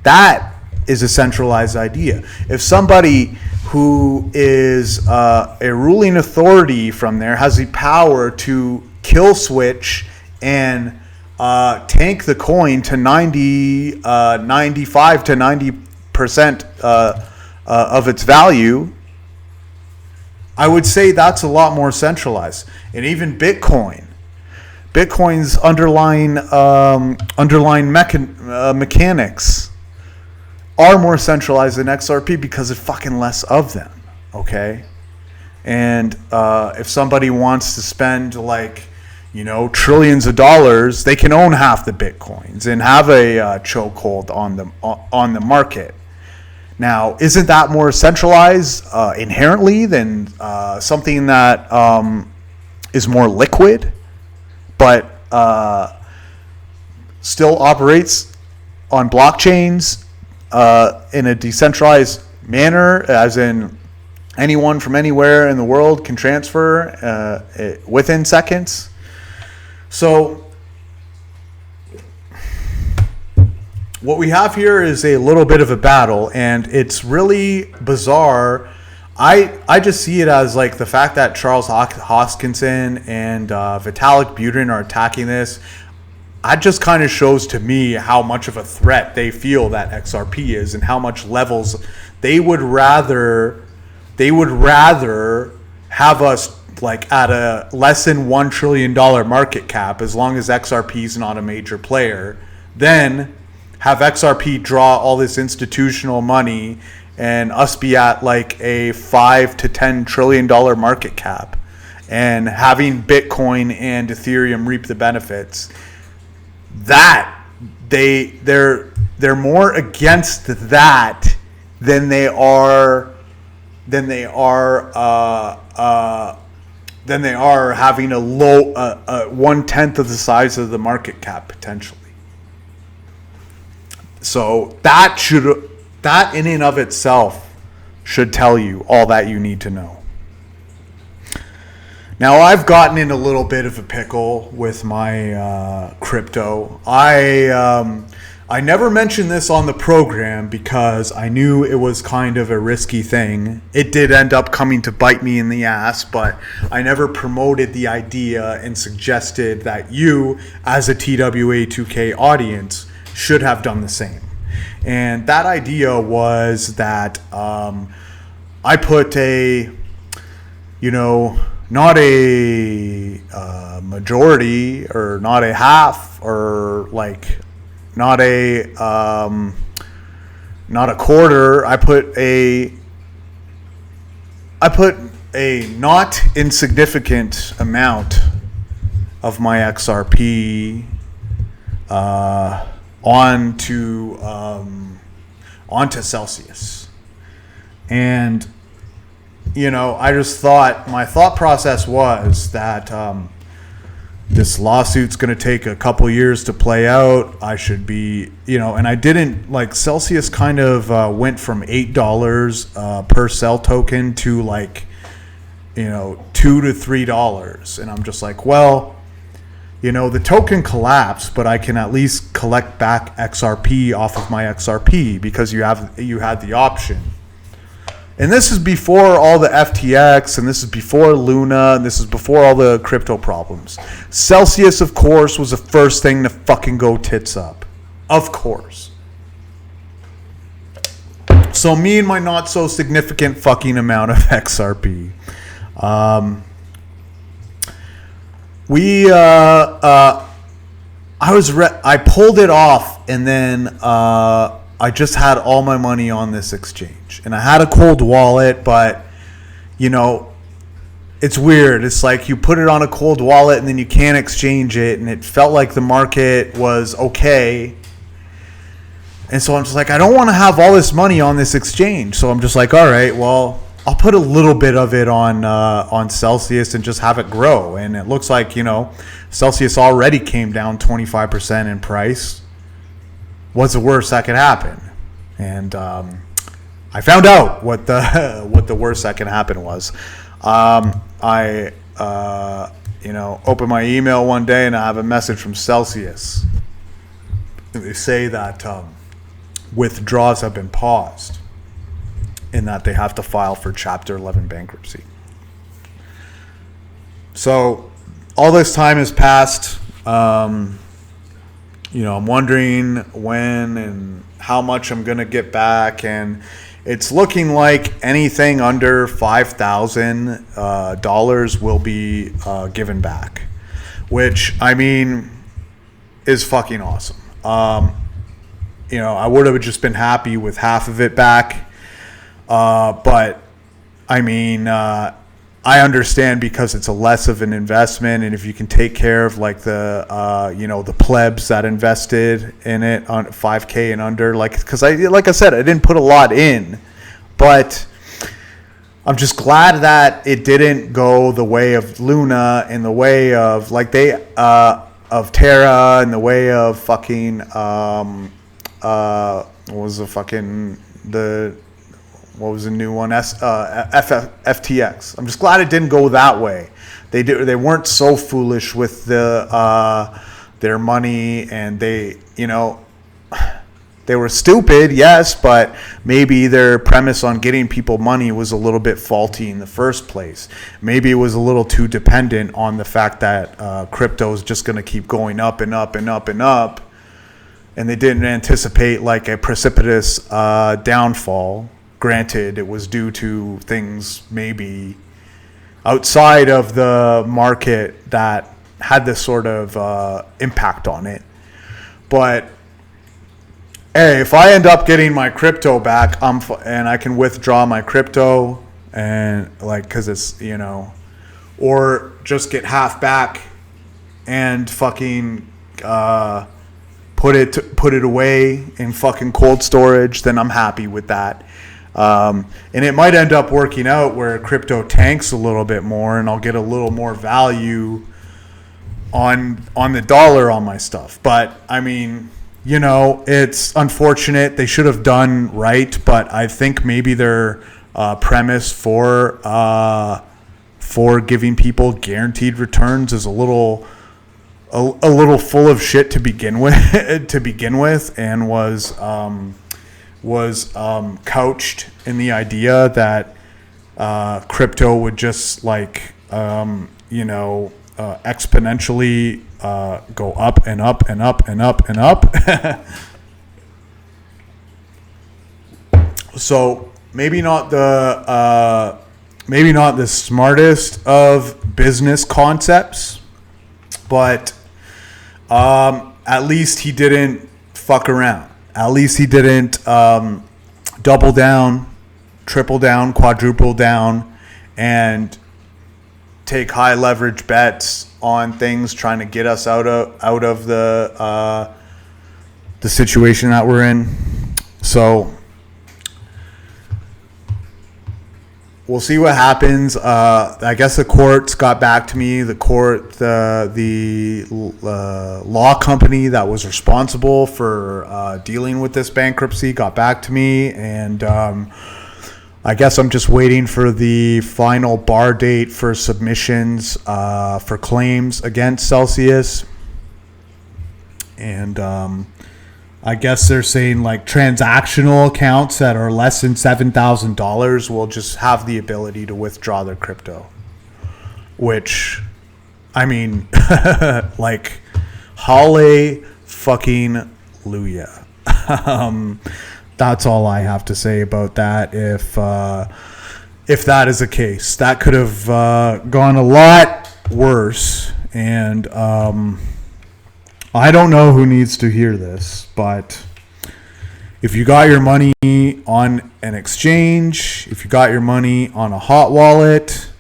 That is a centralized idea. If somebody who is a ruling authority from there has the power to kill switch and tank the coin to 95 to 90% of its value, I would say that's a lot more centralized. And even Bitcoin's underlying mechanics are more centralized than XRP because there's fucking less of them, okay? And if somebody wants to spend trillions of dollars, they can own half the Bitcoins and have a chokehold on the market. Now, isn't that more centralized inherently than something that is more liquid, but still operates on blockchains in a decentralized manner, as in anyone from anywhere in the world can transfer within seconds? So what we have here is a little bit of a battle, and it's really bizarre. I just see it as like the fact that Charles Hoskinson and Vitalik Buterin are attacking this. That just kind of shows to me how much of a threat they feel that XRP is, and how much levels they would rather have us like at a less than $1 trillion market cap, as long as XRP is not a major player, than have XRP draw all this institutional money and us be at like a $5 to $10 trillion market cap and having Bitcoin and Ethereum reap the benefits. That they're more against that than they are having a low 1/10 of the size of the market cap potentially. So that in and of itself should tell you all that you need to know. Now, I've gotten in a little bit of a pickle with my crypto. I never mentioned this on the program because I knew it was kind of a risky thing. It did end up coming to bite me in the ass, but I never promoted the idea and suggested that you, as a TWA2K audience, should have done the same. And that idea was that I put not a majority, or not a half, or like not a quarter. I put a not insignificant amount of my XRP onto Celsius. And I just thought, my thought process was that this lawsuit's going to take a couple years to play out. I should be, and I didn't, like, Celsius kind of went from $8 per cell token to like, $2 to $3. And I'm just like, well, the token collapsed, but I can at least collect back XRP off of my XRP because you had the option. And this is before all the FTX, and this is before Luna, and this is before all the crypto problems. Celsius, of course, was the first thing to fucking go tits up. Of course. So me and my not so significant fucking amount of XRP. I pulled it off, and then I just had all my money on this exchange, and I had a cold wallet, but you know, it's weird. It's like you put it on a cold wallet and then you can't exchange it, and it felt like the market was okay. And so I'm just like, I don't want to have all this money on this exchange. So I'm just like, all right, well, I'll put a little bit of it on Celsius and just have it grow. And it looks like, you know, Celsius already came down 25% in price. What's the worst that could happen? And I found out what the worst that can happen was. I opened my email one day and I have a message from Celsius. They say that withdrawals have been paused and that they have to file for Chapter 11 bankruptcy. So all this time has passed. I'm wondering when and how much I'm going to get back, and it's looking like anything under $5,000 will be given back, which, I mean, is fucking awesome. I would have just been happy with half of it back. But, I mean, I understand because it's a less of an investment, and if you can take care of like the plebs that invested in it on 5K and under, because like I said, I didn't put a lot in, but I'm just glad that it didn't go the way of Luna and the way of of Terra and the way of fucking what was the new one? FTX. I'm just glad it didn't go that way. They weren't so foolish with their money, and they were stupid, yes, but maybe their premise on getting people money was a little bit faulty in the first place. Maybe it was a little too dependent on the fact that crypto is just going to keep going up and up and up and up, and they didn't anticipate like a precipitous downfall. Granted, it was due to things maybe outside of the market that had this sort of impact on it. But hey, if I end up getting my crypto back, and I can withdraw my crypto, and because it's or just get half back and fucking put it away in fucking cold storage, then I'm happy with that. And it might end up working out where crypto tanks a little bit more, and I'll get a little more value on the dollar on my stuff. But I mean, it's unfortunate. They should have done right, but I think maybe their premise for giving people guaranteed returns is a little full of shit to begin with, and was couched in the idea that crypto would just exponentially go up and up and up and up and up. So maybe not the smartest of business concepts, but at least he didn't fuck around. At least he didn't double down, triple down, quadruple down, and take high leverage bets on things trying to get us out of the situation that we're in. So we'll see what happens. I guess the courts got back to me. The law company that was responsible for dealing with this bankruptcy got back to me, and I guess I'm just waiting for the final bar date for submissions for claims against Celsius. And I guess they're saying transactional accounts that are less than $7,000 will just have the ability to withdraw their crypto. Which, I mean, holly fucking Luya. That's all I have to say about that. If that is the case, that could have gone a lot worse. And I don't know who needs to hear this, but if you got your money on an exchange, if you got your money on a hot wallet,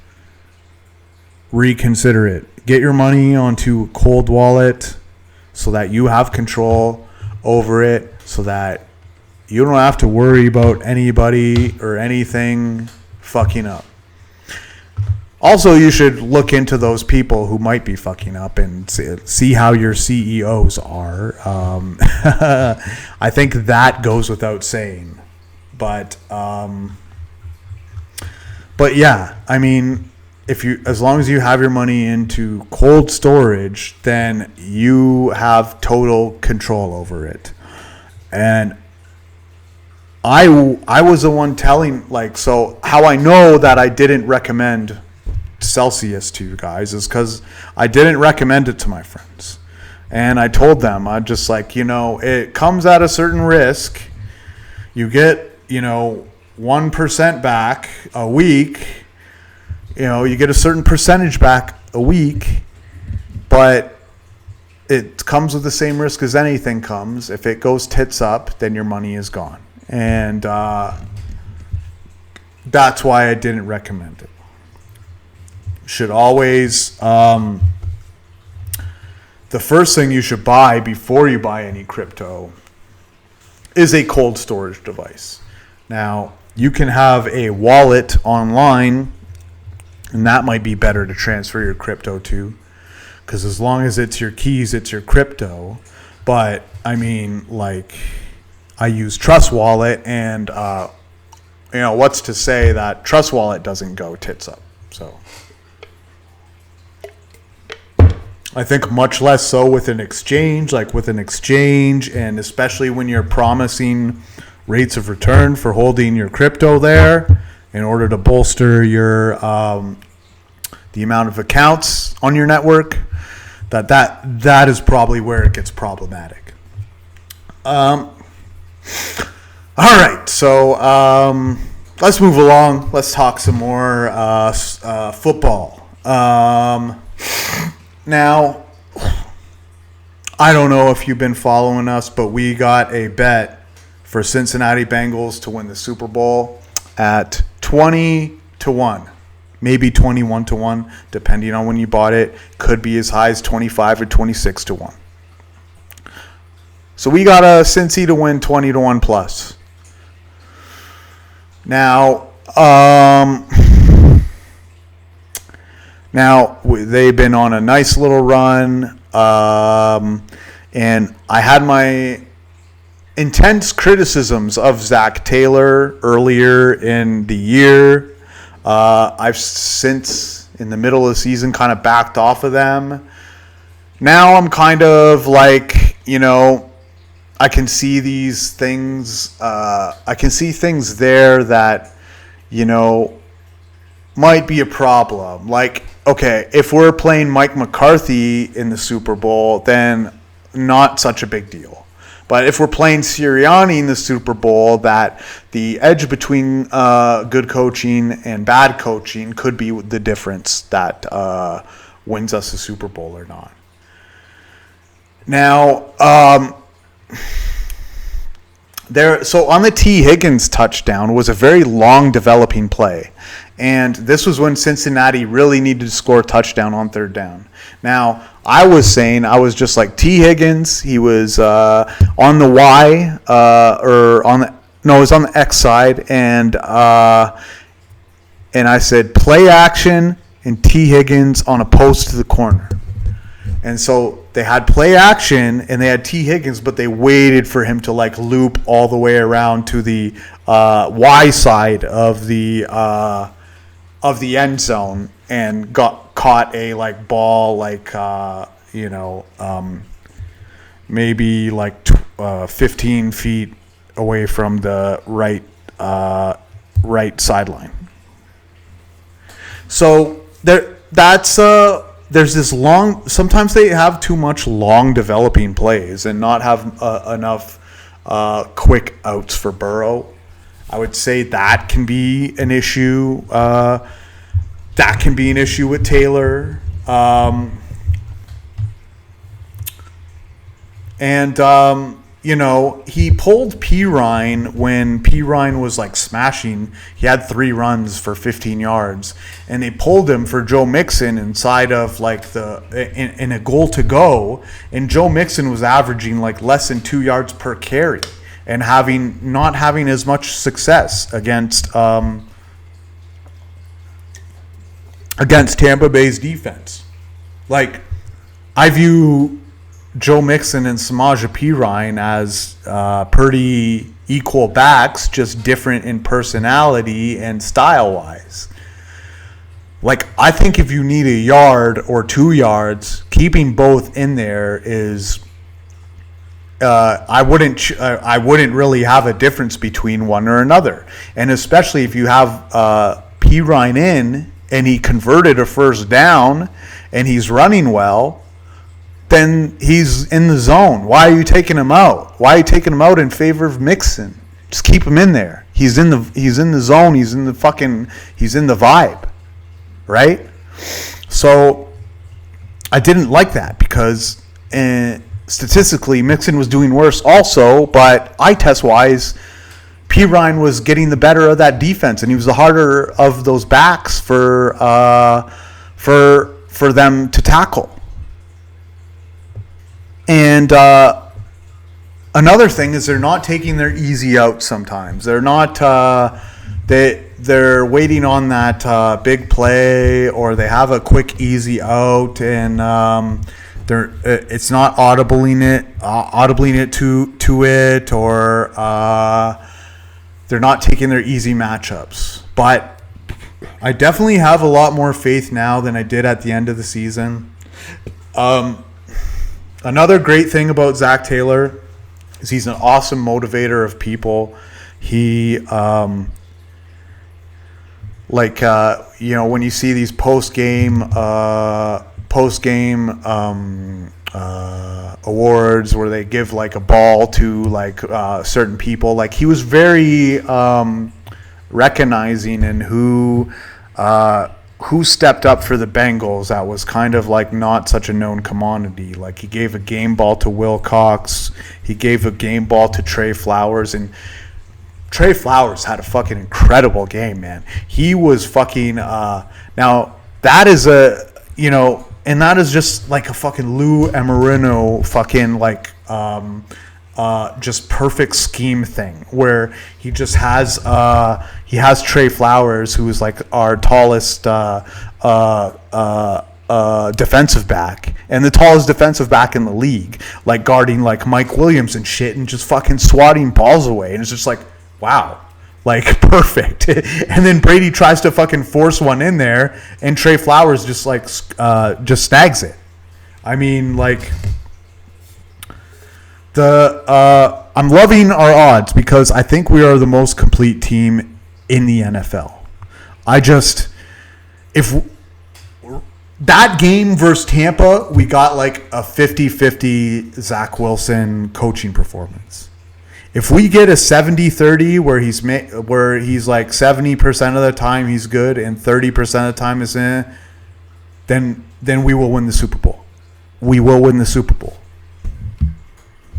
reconsider it. Get your money onto a cold wallet so that you have control over it, so that you don't have to worry about anybody or anything fucking up. Also, you should look into those people who might be fucking up and see how your CEOs are. I think that goes without saying. But yeah, I mean, as long as you have your money into cold storage, then you have total control over it. And I was the one telling, so how I know that I didn't recommend Celsius to you guys is because I didn't recommend it to my friends. And I told them, I'm just like, it comes at a certain risk. You get, 1% back a week. You get a certain percentage back a week, but it comes with the same risk as anything comes. If it goes tits up, then your money is gone. And that's why I didn't recommend it. Should always, the first thing you should buy before you buy any crypto is a cold storage device. Now, you can have a wallet online, and that might be better to transfer your crypto to, because as long as it's your keys, it's your crypto. But I mean, I use Trust Wallet, and what's to say that Trust Wallet doesn't go tits up? So I think much less so with an exchange, and especially when you're promising rates of return for holding your crypto there in order to bolster your the amount of accounts on your network, that is probably where it gets problematic. All right, so let's move along. Let's talk some more football. Now, I don't know if you've been following us, but we got a bet for Cincinnati Bengals to win the Super Bowl at 20-1, maybe 21-1, depending on when you bought it. Could be as high as 25 or 26-1. So we got a Cincy to win 20-1 plus. Now, they've been on a nice little run, and I had my intense criticisms of Zach Taylor earlier in the year. I've since, in the middle of the season, kind of backed off of them. Now I'm kind of I can see these things. I can see things there that, might be a problem. Okay, if we're playing Mike McCarthy in the Super Bowl, then not such a big deal. But if we're playing Sirianni in the Super Bowl, that the edge between good coaching and bad coaching could be the difference that wins us the Super Bowl or not. Now, so on the T. Higgins touchdown was a very long developing play. And this was when Cincinnati really needed to score a touchdown on third down. Now, I was just like, T. Higgins, he was on the Y, it was on the X side, and I said, play action and T. Higgins on a post to the corner. And so they had play action and they had T. Higgins, but they waited for him to loop all the way around to the Y side of the end zone and caught a ball maybe 15 feet away from the right sideline. So there's this long. Sometimes they have too much long developing plays and not have enough quick outs for Burrow. I would say that can be an issue. That can be an issue with Taylor. He pulled Pirine when Pirine was like smashing. He had 3 runs for 15 yards, and they pulled him for Joe Mixon inside of like in a goal to go, and Joe Mixon was averaging like less than 2 yards per carry and not having as much success against Tampa Bay's defense. Like, I view Joe Mixon and Samaje Perine as pretty equal backs, just different in personality and style-wise. Like, I think if you need a yard or 2 yards, keeping both in there is I wouldn't really have a difference between one or another. And especially if you have Perine in and he converted a first down and he's running well, then he's in the zone. Why are you taking him out? Why are you taking him out in favor of Mixon? Just keep him in there. He's in the zone. He's in the vibe, right? So I didn't like that because statistically Mixon was doing worse also, but eye test wise, Perine was getting the better of that defense, and he was the harder of those backs for them to tackle. And another thing is they're not taking their easy out sometimes. They're not they're waiting on that big play, or they have a quick easy out, and it's not audibling it to it, or they're not taking their easy matchups. But I definitely have a lot more faith now than I did at the end of the season. Another great thing about Zach Taylor is he's an awesome motivator of people. He, when you see these post-game awards where they give like a ball to like certain people, like he was very recognizing in who stepped up for the Bengals that was kind of like not such a known commodity. Like he gave a game ball to Will Cox. He gave a game ball to Trey Flowers. And Trey Flowers had a fucking incredible game, man. He was fucking now that is and that is just like a fucking Lou Amarino fucking like just perfect scheme thing where he just has Trey Flowers, who is like our tallest defensive back and the tallest defensive back in the league, like guarding like Mike Williams and shit, and just fucking swatting balls away, and it's just like, wow, like perfect. And then Brady tries to fucking force one in there, and Trey Flowers just like just snags it. I mean, like, I'm loving our odds because I think we are the most complete team in the NFL. If that game versus Tampa, we got like a 50-50 Zach Wilson coaching performance. If we get a 70-30 where he's like 70% of the time he's good and 30% of the time is in, then we will win the Super Bowl. We will win the Super Bowl.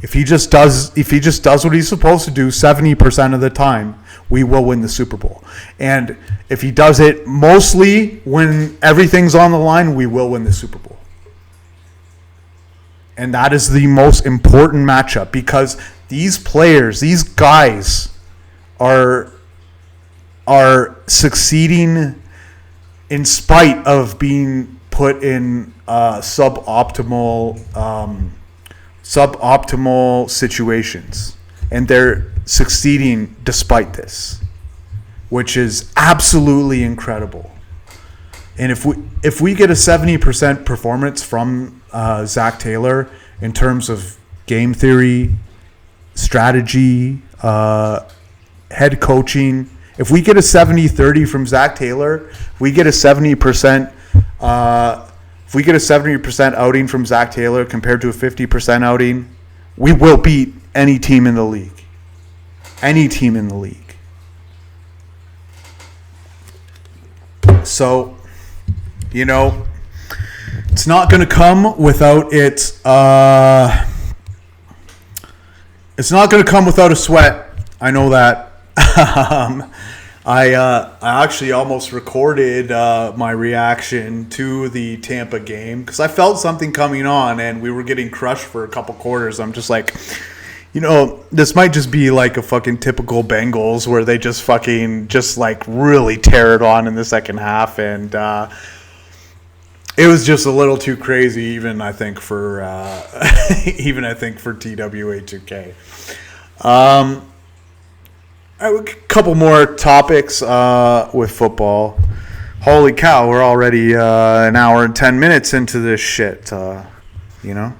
If he just does what he's supposed to do 70% of the time, we will win the Super Bowl. And if he does it mostly when everything's on the line, we will win the Super Bowl. And that is the most important matchup because these players, these guys are succeeding in spite of being put in suboptimal situations, and they're succeeding despite this, which is absolutely incredible. And if we get a 70% performance from Zach Taylor in terms of game theory, strategy, head coaching, if we get a 70-30 from Zach Taylor, if we get a 70% outing from Zach Taylor compared to a 50% outing we will beat any team in the league. Any team in the league. So, you know, it's not going to come without its... it's not going to come without a sweat. I know that. I actually almost recorded my reaction to the Tampa game because I felt something coming on and we were getting crushed for a couple quarters. I'm just like, you know, this might just be like a fucking typical Bengals where they just fucking just like really tear it on in the second half, and it was just a little too crazy, even I think for TWA2K. A couple more topics with football. Holy cow, we're already an hour and 10 minutes into this shit. You know,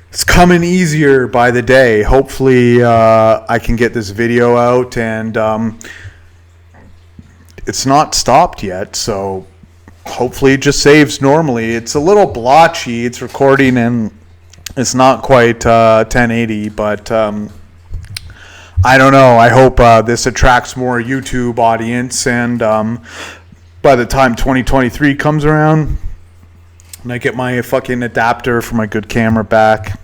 it's coming easier by the day. Hopefully, I can get this video out, and it's not stopped yet, so hopefully it just saves normally. It's a little blotchy. It's recording, and it's not quite 1080, but I don't know. I hope this attracts more YouTube audience, and by the time 2023 comes around, and I get my fucking adapter for my good camera back,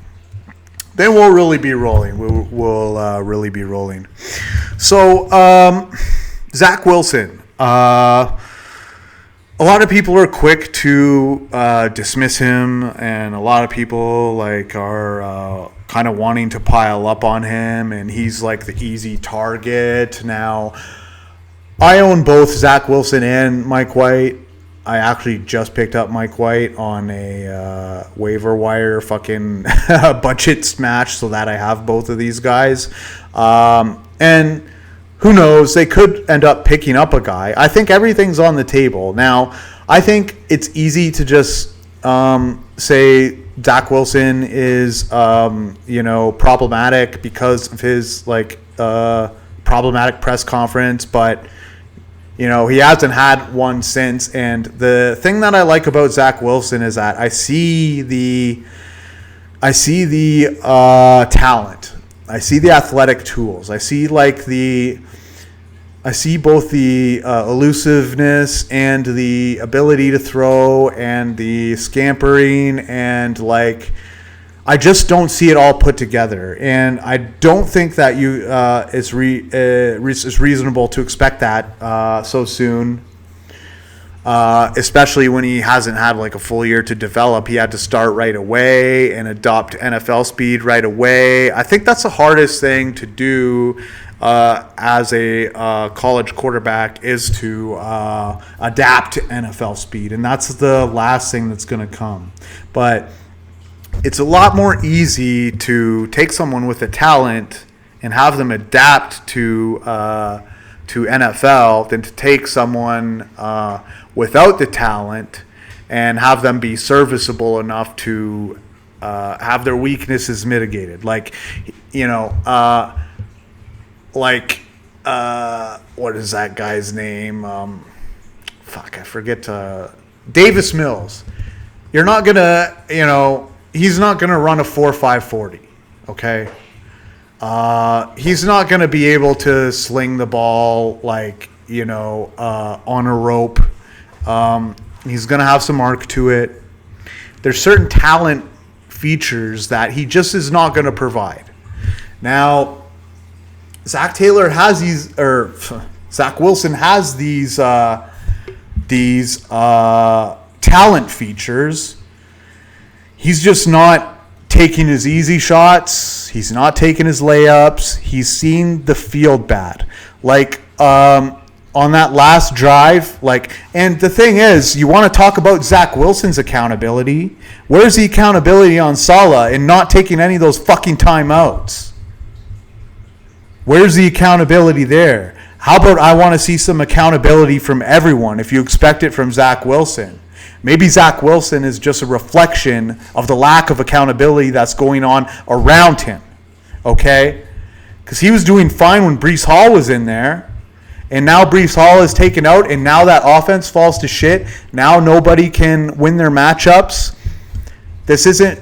then we'll really be rolling. We'll really be rolling. So, Zach Wilson. A lot of people are quick to dismiss him, and a lot of people are kind of wanting to pile up on him, and he's like the easy target. Now, I own both Zach Wilson and Mike White. I actually just picked up Mike White on a waiver wire fucking budget smash so that I have both of these guys. And who knows, they could end up picking up a guy. I think everything's on the table. Now, I think it's easy to just say Zach Wilson is, problematic because of his, problematic press conference, but you know, he hasn't had one since. And the thing that I like about Zach Wilson is that I see the talent. I see the athletic tools. I see both the elusiveness and the ability to throw and the scampering, and I just don't see it all put together, and I don't think that it's reasonable to expect that so soon, especially when he hasn't had a full year to develop. He had to start right away and adopt NFL speed right away. I think that's the hardest thing to do as a college quarterback, is to adapt to NFL speed, and that's the last thing that's going to come. But it's a lot more easy to take someone with a talent and have them adapt to NFL than to take someone without the talent and have them be serviceable enough to have their weaknesses mitigated. What is that guy's name? I forget. Davis Mills. You're not gonna, he's not gonna run a 4.5 40. Okay. He's not gonna be able to sling the ball on a rope. He's gonna have some arc to it. There's certain talent features that he just is not gonna provide. Now, Zach Wilson has these talent features. He's just not taking his easy shots. He's not taking his layups. He's seen the field bad. On that last drive, and the thing is, you want to talk about Zach Wilson's accountability. Where's the accountability on Salah in not taking any of those fucking timeouts? Where's the accountability there? How about I want to see some accountability from everyone if you expect it from Zach Wilson? Maybe Zach Wilson is just a reflection of the lack of accountability that's going on around him, okay? Because he was doing fine when Breece Hall was in there, and now Breece Hall is taken out, and now that offense falls to shit. Now nobody can win their matchups. This isn't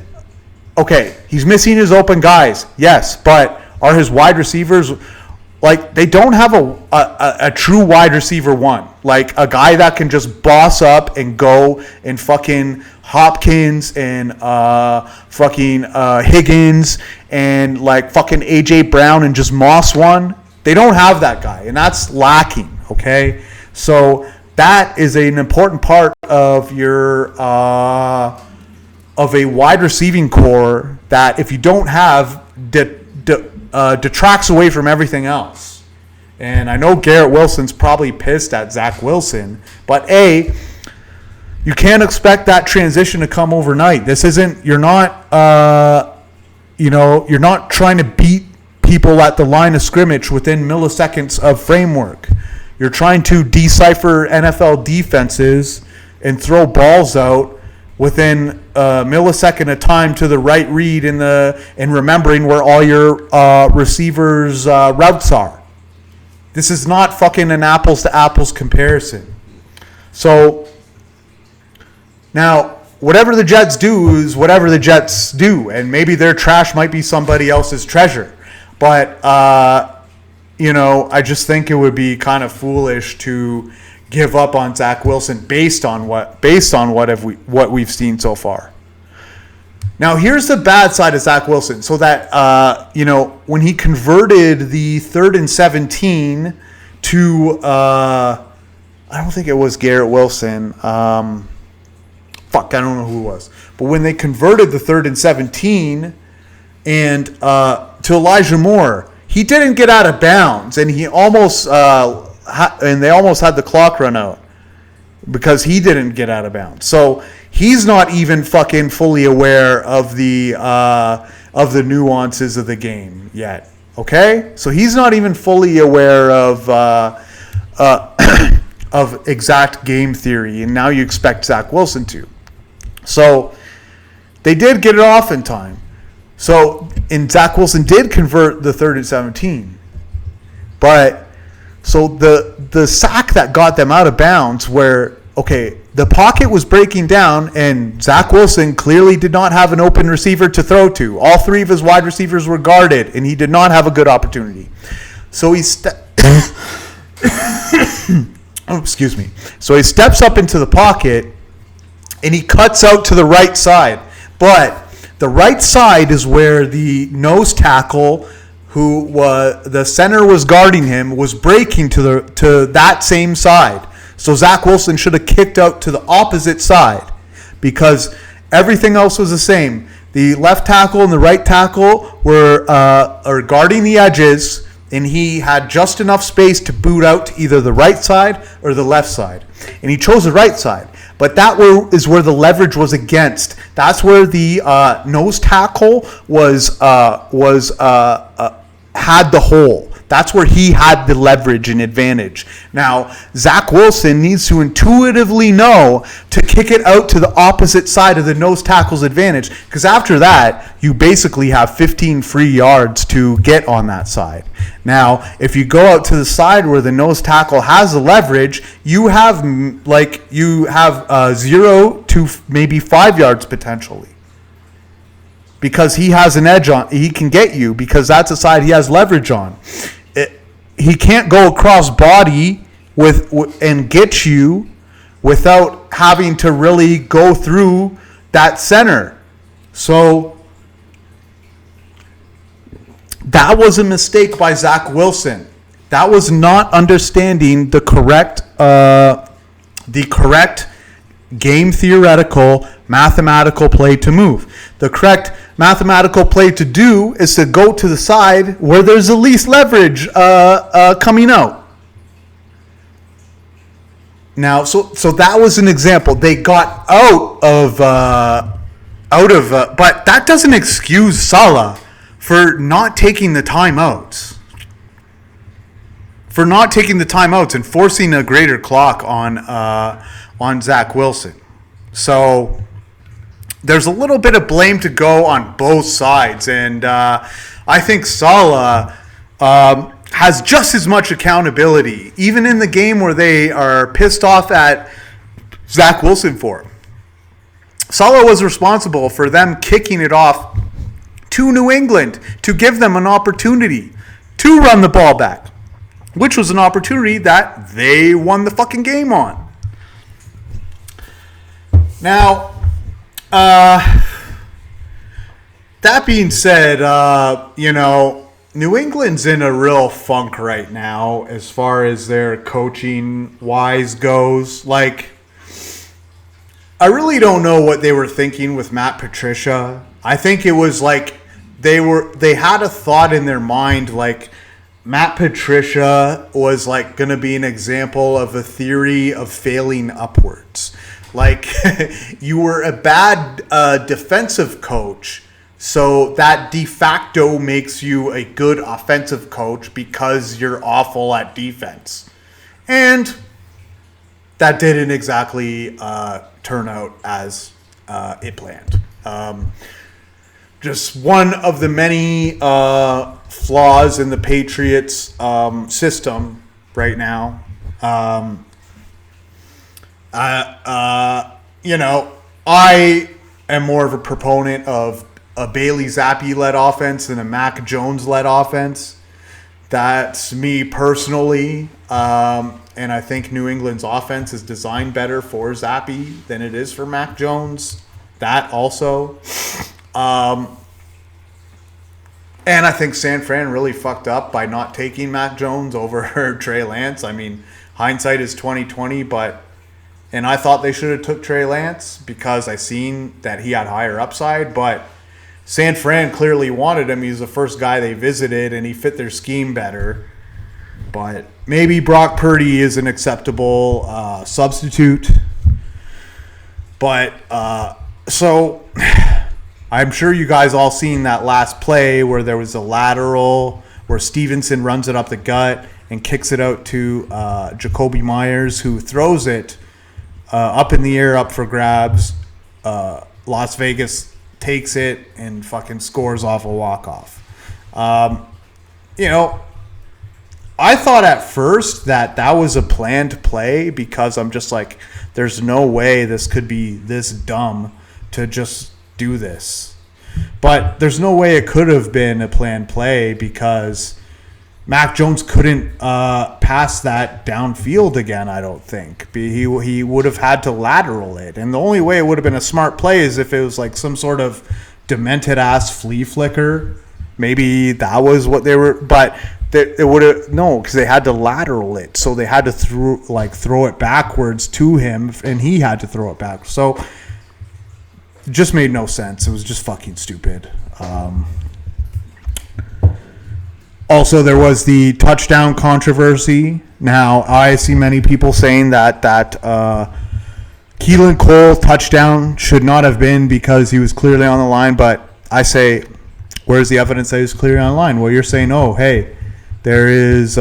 Okay, he's missing his open guys, yes, but are his wide receivers, like, they don't have a true wide receiver one, like a guy that can just boss up and go and fucking Hopkins and fucking Higgins and like fucking AJ Brown and just Moss one. They don't have that guy, and that's lacking. Okay, so that is an important part of your of a wide receiving core that, if you don't have, detracts away from everything else. And I know Garrett Wilson's probably pissed at Zach Wilson, but you can't expect that transition to come overnight. This isn't, you're not trying to beat people at the line of scrimmage within milliseconds of framework. You're trying to decipher NFL defenses and throw balls out within a millisecond of time to the right read and remembering where all your receivers' routes are. This is not fucking an apples to apples comparison. So now, whatever the Jets do is whatever the Jets do, and maybe their trash might be somebody else's treasure. But I just think it would be kind of foolish to give up on Zach Wilson based on what we've seen so far. Now, here's the bad side of Zach Wilson. So that when he converted the 3rd and 17 to I don't think it was Garrett Wilson. I don't know who it was. But when they converted the 3rd and 17 and to Elijah Moore, he didn't get out of bounds, and he almost and they almost had the clock run out because he didn't get out of bounds. So he's not even fucking fully aware of the nuances of the game yet. Okay, so he's not even fully aware of of exact game theory, and now you expect Zach Wilson to. So they did get it off in time. And Zach Wilson did convert the 3rd and 17. But so the sack that got them out of bounds where, okay, the pocket was breaking down and Zach Wilson clearly did not have an open receiver to throw to. All 3 of his wide receivers were guarded and he did not have a good opportunity. So excuse me. So he steps up into the pocket and he cuts out to the right side. But the right side is where the nose tackle, who the center was guarding him, was breaking to that same side. So Zach Wilson should have kicked out to the opposite side because everything else was the same. The left tackle and the right tackle are guarding the edges, and he had just enough space to boot out to either the right side or the left side. And he chose the right side. But that is where the leverage was against. That's where the nose tackle had the hole. That's where he had the leverage and advantage. Now, Zach Wilson needs to intuitively know to kick it out to the opposite side of the nose tackle's advantage, because after that, you basically have 15 free yards to get on that side. Now, if you go out to the side where the nose tackle has the leverage, you have 0 to maybe 5 yards potentially. Because he has an edge on, he can get you because that's the side he has leverage on. He can't go across body and get you without having to really go through that center. So that was a mistake by Zach Wilson. That was not understanding the correct game theoretical mathematical play to move. The correct mathematical play to do is to go to the side where there's the least leverage coming out. Now, so that was an example. They got but that doesn't excuse Salah for not taking the timeouts. For not taking the timeouts and forcing a greater clock on Zach Wilson. So there's a little bit of blame to go on both sides, and I think Salah has just as much accountability, even in the game where they are pissed off at Zach Wilson for. Salah was responsible for them kicking it off to New England to give them an opportunity to run the ball back, which was an opportunity that they won the fucking game on. Now, that being said, New England's in a real funk right now as far as their coaching wise goes. Like, I really don't know what they were thinking with Matt Patricia. I think it was like they had a thought in their mind like Matt Patricia was like going to be an example of a theory of failing upwards. Like, you were a bad defensive coach, so that de facto makes you a good offensive coach because you're awful at defense. And that didn't exactly turn out as it planned. Just one of the many flaws in the Patriots system right now. I am more of a proponent of a Bailey Zappi-led offense than a Mac Jones-led offense. That's me personally. And I think New England's offense is designed better for Zappi than it is for Mac Jones. That also. And I think San Fran really fucked up by not taking Mac Jones over Trey Lance. I mean, hindsight is 20/20, and I thought they should have took Trey Lance because I seen that he had higher upside, but San Fran clearly wanted him. He was the first guy they visited, and he fit their scheme better. But maybe Brock Purdy is an acceptable substitute. But so I'm sure you guys all seen that last play where there was a lateral where Stevenson runs it up the gut and kicks it out to Jacoby Myers, who throws it up in the air, up for grabs. Las Vegas takes it and fucking scores off a walk-off. I thought at first that was a planned play because I'm just like, there's no way this could be this dumb to just do this. But there's no way it could have been a planned play because Mac Jones couldn't pass that downfield again, I don't think. He would have had to lateral it. And the only way it would have been a smart play is if it was like some sort of demented-ass flea flicker. Maybe that was what they were... But it would have... No, because they had to lateral it. So they had to throw it backwards to him, and he had to throw it back. So it just made no sense. It was just fucking stupid. Also, there was the touchdown controversy. Now, I see many people saying that Keelan Cole touchdown should not have been because he was clearly on the line. But I say, where's the evidence that he was clearly on the line? Well, you're saying, oh, hey, there is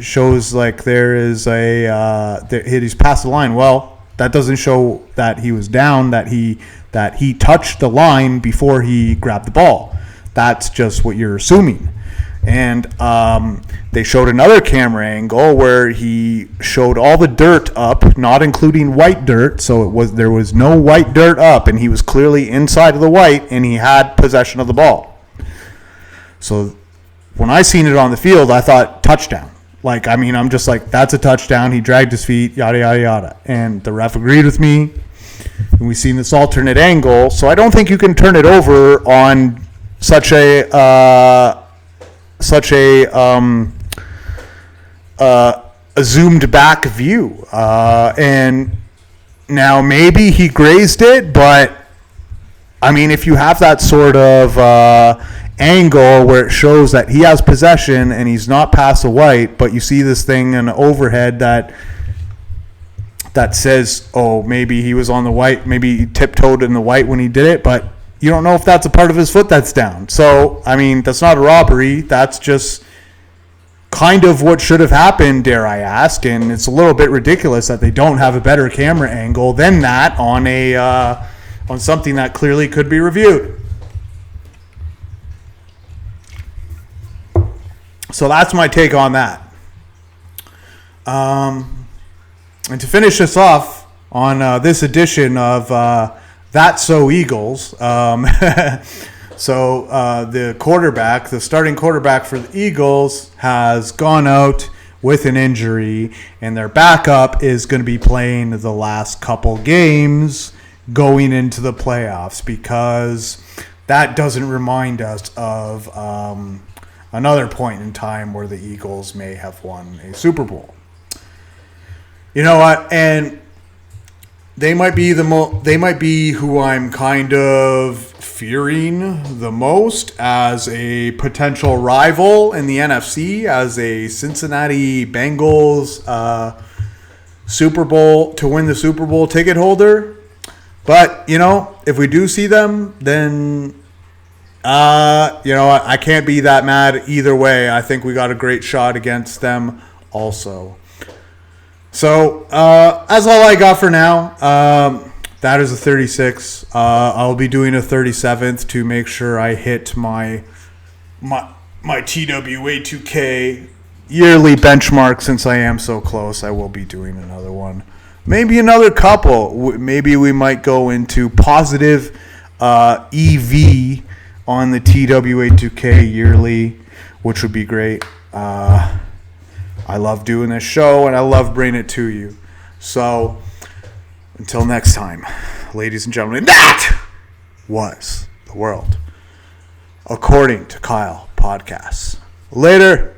shows like there is he's past the line. Well, that doesn't show that he was down, that he touched the line before he grabbed the ball. That's just what you're assuming. And they showed another camera angle where he showed all the dirt up, not including white dirt. So there was no white dirt up, and he was clearly inside of the white, and he had possession of the ball. So when I seen it on the field, I thought touchdown. I'm just like, that's a touchdown. He dragged his feet, yada, yada, yada. And the ref agreed with me. And we seen this alternate angle. So I don't think you can turn it over on such a zoomed back view. And now maybe he grazed it, but if you have that sort of angle where it shows that he has possession and he's not past the white, but you see this thing in overhead that says, oh, maybe he was on the white, maybe he tiptoed in the white when he did it, but you don't know if that's a part of his foot that's down. So, that's not a robbery. That's just kind of what should have happened, dare I ask. And it's a little bit ridiculous that they don't have a better camera angle than that on on something that clearly could be reviewed. So that's my take on that. And to finish this off on this edition of That's So Eagles. So the starting quarterback for the Eagles has gone out with an injury, and their backup is going to be playing the last couple games going into the playoffs, because that doesn't remind us of another point in time where the Eagles may have won a Super Bowl. You know what? And they might be who I'm kind of fearing the most as a potential rival in the NFC, as a Cincinnati Bengals Super Bowl to win the Super Bowl ticket holder. But, if we do see them, then I can't be that mad either way. I think we got a great shot against them also. So, that's all I got for now. That is a 36. I'll be doing a 37th to make sure I hit my TWA2K yearly benchmark. Since I am so close, I will be doing another one. Maybe another couple. Maybe we might go into positive EV on the TWA2K yearly, which would be great. I love doing this show, and I love bringing it to you. So, until next time, ladies and gentlemen, that was the world according to Kyle Podcasts. Later.